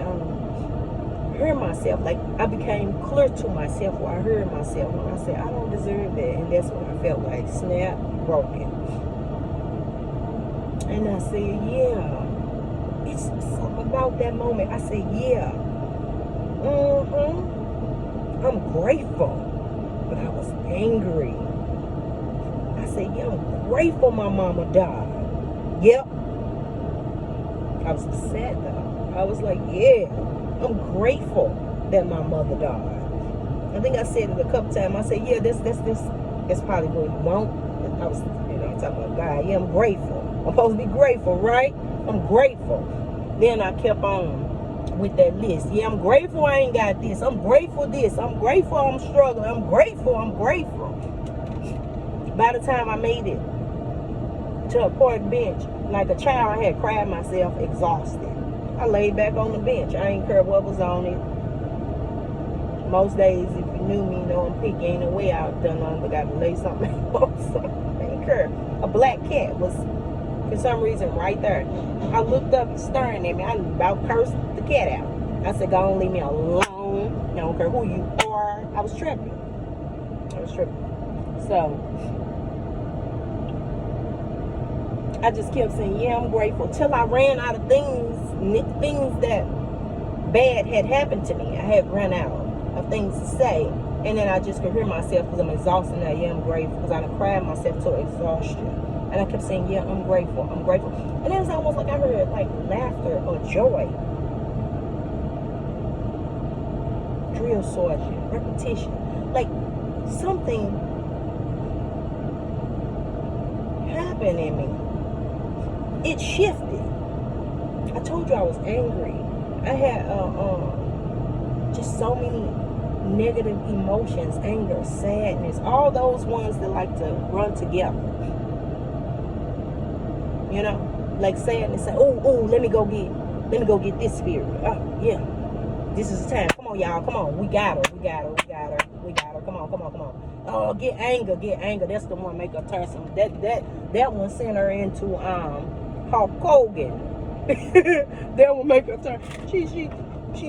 hear myself. Like, I became clear to myself, where I heard myself when I said, I don't deserve that. And that's when I felt like snap, broken. And I said, yeah. It's something about that moment. I said, yeah. I'm grateful. But I was angry. I said, yeah, I'm grateful my mama died. Yep. I was upset though. I was like, yeah, I'm grateful that my mother died. I think I said it a couple times. I said, yeah, that's probably what you want. I was, talking about God. Yeah, I'm grateful. I'm supposed to be grateful, right? I'm grateful. Then I kept on with that list. Yeah, I'm grateful I ain't got this. I'm grateful this. I'm grateful I'm struggling. I'm grateful. By the time I made it to a park bench, like a child, I had cried myself exhausted. I laid back on the bench. I ain't care what was on it. Most days, if you knew me, you know I'm picky. Ain't no way I done on, but got to lay something on. I ain't care. A black cat was, for some reason, right there. I looked up, staring at me. I about cursed the cat out. I said, go on, leave me alone. I don't care who you are. I was tripping. So I just kept saying, yeah, I'm grateful. Till I ran out of things that bad had happened to me. I had run out of things to say. And then I just could hear myself, because I'm exhausted now. Yeah, I'm grateful. Because I done cried myself to exhaustion. And I kept saying, yeah, I'm grateful. And it was almost like I heard like laughter or joy. Drill sergeant, repetition. Like something happened in me. It shifted. I told you I was angry. I had just so many negative emotions, anger, sadness, all those ones that like to run together. You know, like sadness, say, oh, let me go get this spirit. Oh, yeah, this is the time. Come on, y'all, come on, we got her. Come on. Oh, get anger. That's the one make her turn some. That one sent her into Hulk Hogan. That will make her turn. She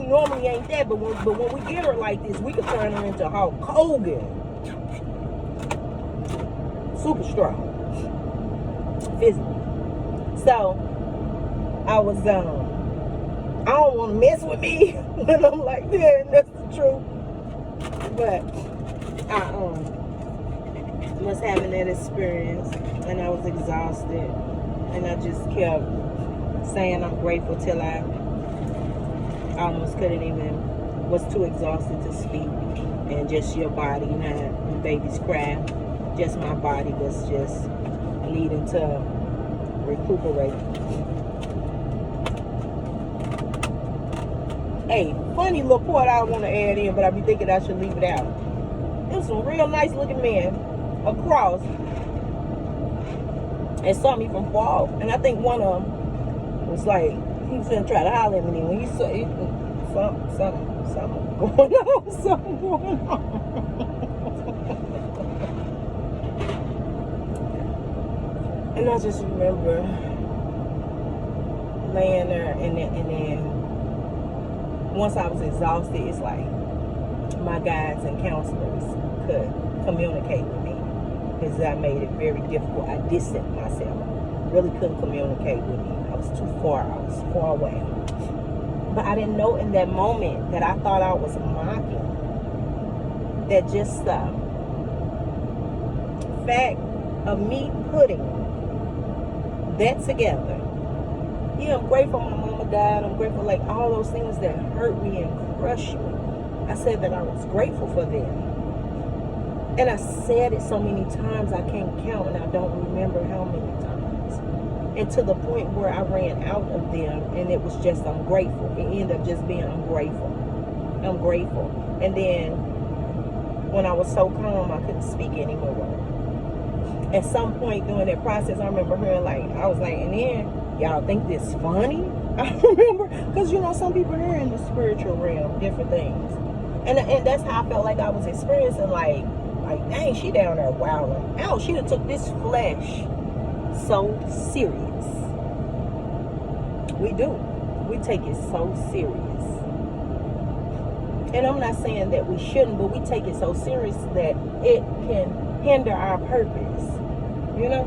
normally ain't that, but when we get her like this, we can turn her into Hulk Hogan. Super strong. Physically. So I was I don't want to mess with me when I'm like that, and that's the truth. But was having that experience, and I was exhausted, and I just kept saying I'm grateful till I almost couldn't even, was too exhausted to speak. And just your body, you know, when babies cry, just my body was just needing to recuperate. Hey, funny little part I want to add in, but I be thinking I should leave it out. There's some real nice looking men across and saw me from far off. And I think one of them was like, he was gonna try to holler at me. And when he saw it, something going on, something going on. And I just remember laying there, and then once I was exhausted, it's like my guides and counselors could communicate with me, because I made it very difficult. I distanced myself. Really couldn't communicate with me. I was too far. I was far away. But I didn't know in that moment that I thought I was mocking. That just the fact of me putting that together. Yeah, I'm grateful my mama died. I'm grateful, like, all those things that hurt me and crushed me. I said that I was grateful for them. And I said it so many times I can't count, and I don't remember how many times. And to the point where I ran out of them, and it was just, I'm grateful. It ended up just being, I'm grateful. I'm grateful. And then when I was so calm, I couldn't speak anymore. At some point during that process, I remember hearing, like, I was like, and then, y'all think this funny? I remember, because, you know, some people are in the spiritual realm, different things. And that's how I felt like I was experiencing, like, dang, she down there wilding out. She done took this flesh so serious. We do. We take it so serious. And I'm not saying that we shouldn't, but we take it so serious that it can hinder our purpose. You know?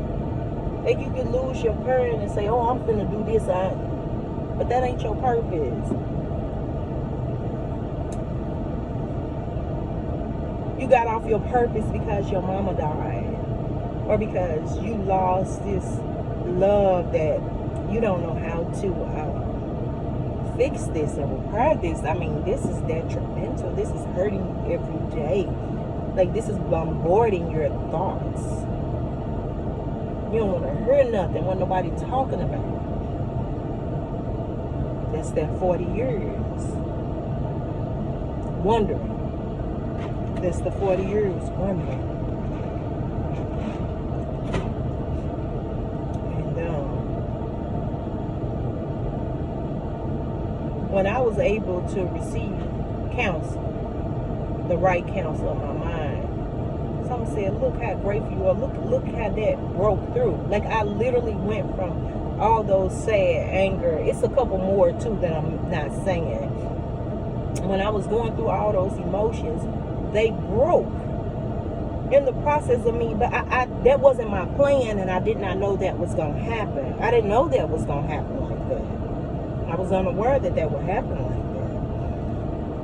Like, you can lose your parent and say, oh, I'm finna do this, but that ain't your purpose. You got off your purpose because your mama died, or because you lost this love that you don't know how to fix this and repair this. I mean, this is detrimental. This is hurting you every day. Like, this is bombarding your thoughts. You don't want to hear nothing, want nobody talking about it. That's that 40 years wondering. That's the 40 years wondering. And when I was able to receive counsel, the right counsel of my mind, someone said, look how grateful you are. Look how that broke through. Like, I literally went from all those sad, anger. It's a couple more too that I'm not saying. When I was going through all those emotions, they broke in the process of me, but that wasn't my plan, and I did not know that was going to happen. I didn't know that was going to happen like that. I was unaware that that would happen like that.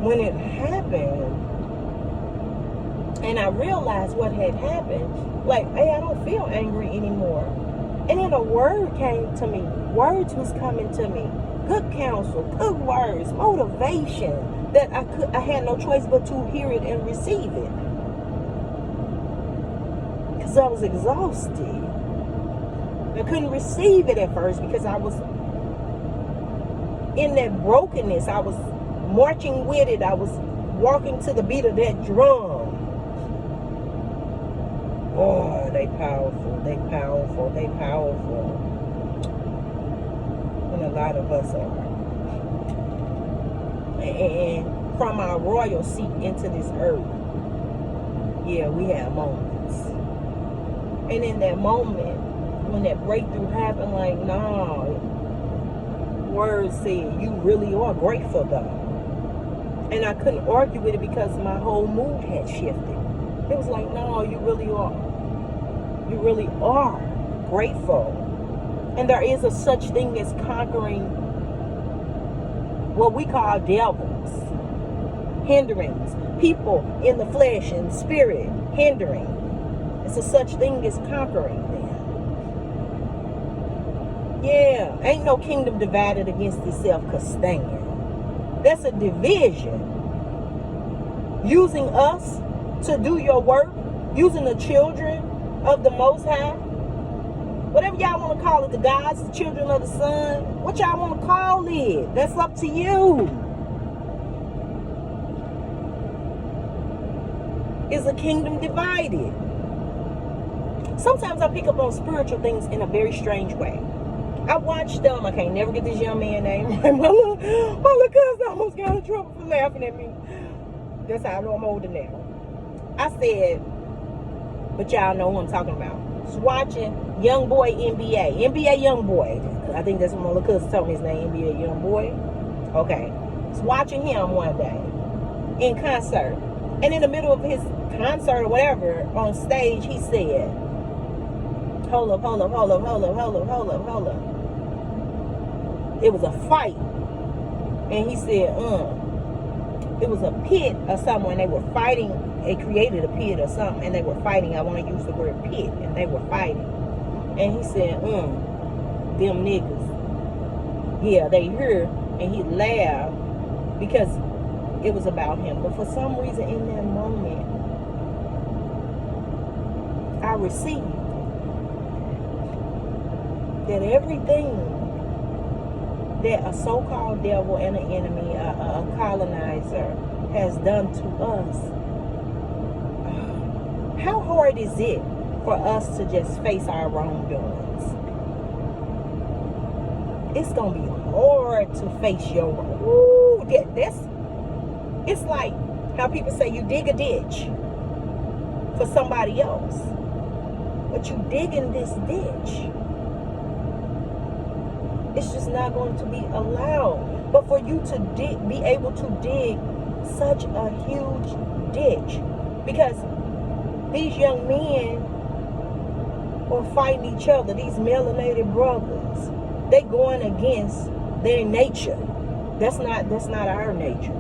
When it happened, and I realized what had happened, like, hey, I don't feel angry anymore. And then a word came to me. Words was coming to me. Good counsel, good words, motivation, that I had no choice but to hear it and receive it. Because I was exhausted. I couldn't receive it at first because I was in that brokenness. I was marching with it. I was walking to the beat of that drum. Oh, they powerful, they powerful, they powerful. And a lot of us are. And from our royal seat into this earth, yeah, we have moments. And in that moment, when that breakthrough happened, like, nah, words said, you really are grateful, though. And I couldn't argue with it because my whole mood had shifted. It was like, no, you really are. You really are grateful. And there is a such thing as conquering what we call devils, hinderings, people in the flesh and spirit, hindering. It's a such thing as conquering them. Yeah, ain't no kingdom divided against itself could stand. That's a division. Using us to do your work, using the children of the Most High, whatever y'all want to call it, the gods, the children of the sun, what y'all want to call it, that's up to you. Is a kingdom divided? Sometimes I pick up on spiritual things in a very strange way. I watched I can't never get this young man name right. My little cousin almost got in trouble for laughing at me. That's how I know I'm older now. I said, but y'all know who I'm talking about. Just watching Young Boy NBA Young Boy. I think that's what my little cousin told me his name, NBA Young Boy. Okay. Just watching him one day in concert. And in the middle of his concert or whatever, on stage, he said, hold up. It was a fight. And he said, it was a pit or something, and they were fighting. They created a pit or something, and they were fighting. I want to use the word pit, and they were fighting. And he said, them niggas. Yeah, they heard, and he laughed because it was about him. But for some reason in that moment, I received that everything that a so-called devil and an enemy, a colonizer, has done to us, how hard is it for us to just face our wrongdoings? It's gonna be hard to face your it's like how people say you dig a ditch for somebody else, but you digging this ditch, it's just not going to be allowed. But for you to be able to dig such a huge ditch, because these young men are fighting each other, these melanated brothers, they going against their nature. That's not our nature.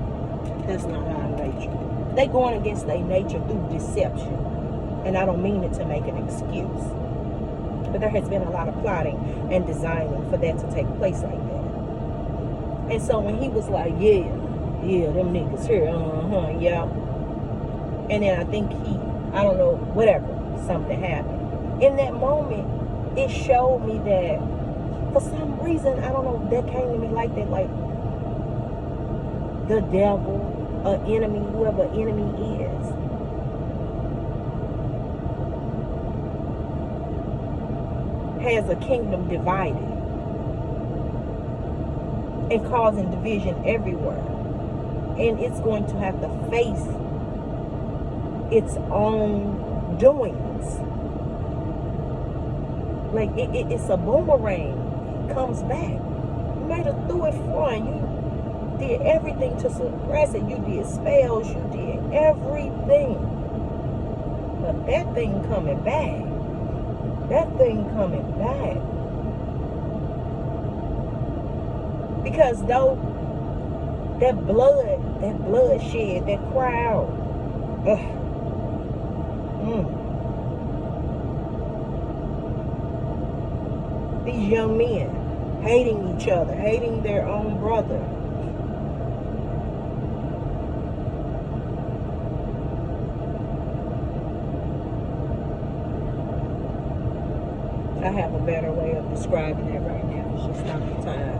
That's not our nature. They going against their nature through deception. And I don't mean it to make an excuse. But there has been a lot of plotting and designing for that to take place like that. And so when he was like, yeah, them niggas here, yeah. And then I think I don't know, whatever, something happened. In that moment, it showed me that for some reason, I don't know, that came to me like that, like the devil, an enemy, whoever enemy is, has a kingdom divided and causing division everywhere. And it's going to have to face its own doings. Like it's a boomerang. It comes back. You might have threw it far and you did everything to suppress it. You did spells. You did everything. But that thing coming back. That thing coming back. Because though that bloodshed, that crowd, these young men hating each other, hating their own brother. I have a better way of describing it right now. It's just not the time.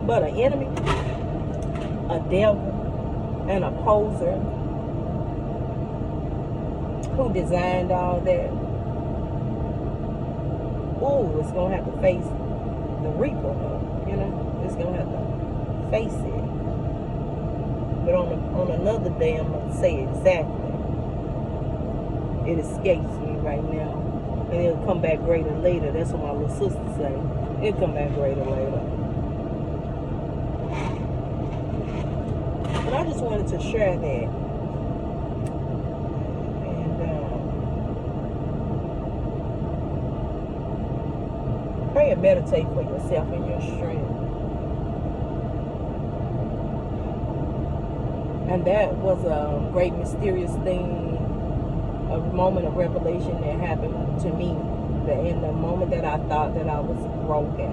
But an enemy, a devil, an opposer who designed all that, it's going to have to face the reaper, you know? It's going to have to face it. But on another day, I'm going to say exactly. It escapes me right now. And it'll come back greater later. That's what my little sister say. It'll come back greater later. But I just wanted to share that. And pray and meditate for yourself and your strength. And that was a great mysterious thing, a moment of revelation that happened to me. That in the moment that I thought that I was broken,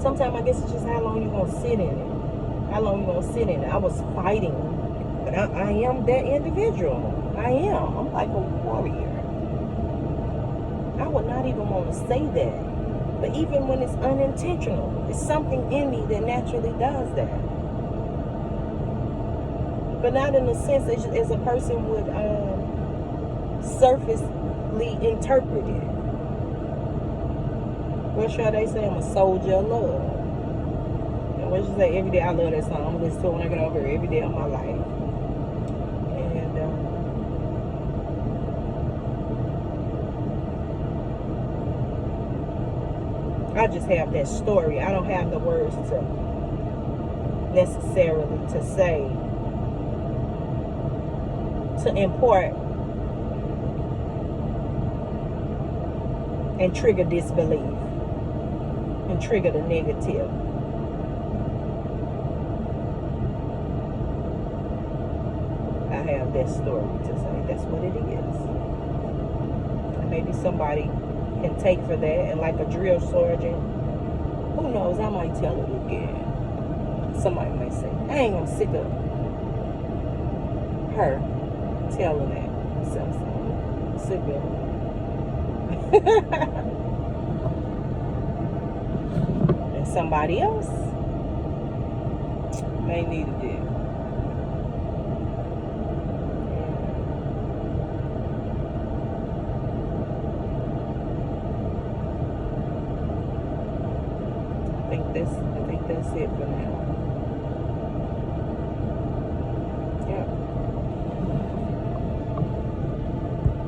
sometimes I guess it's just how long you gonna sit in it. How long you gonna sit in it? I was fighting, but I am that individual. I am. I'm like a warrior. I would not even want to say that. But even when it's unintentional, it's something in me that naturally does that. But not in the sense as a person would surfacely interpret it. What should they say? I'm a soldier of love. And what should say? Every day I love that song. I'm going to listen to it when I get over here every day of my life. And I just have that story. I don't have the words to necessarily to say, to import and trigger disbelief and trigger the negative. I have that story to say. That's what it is. And maybe somebody can take for that, and like a drill sergeant, who knows, I might tell it again. Somebody might say, dang, I'm sick of her telling that. So sick of and somebody else may need it. I think that's it for now.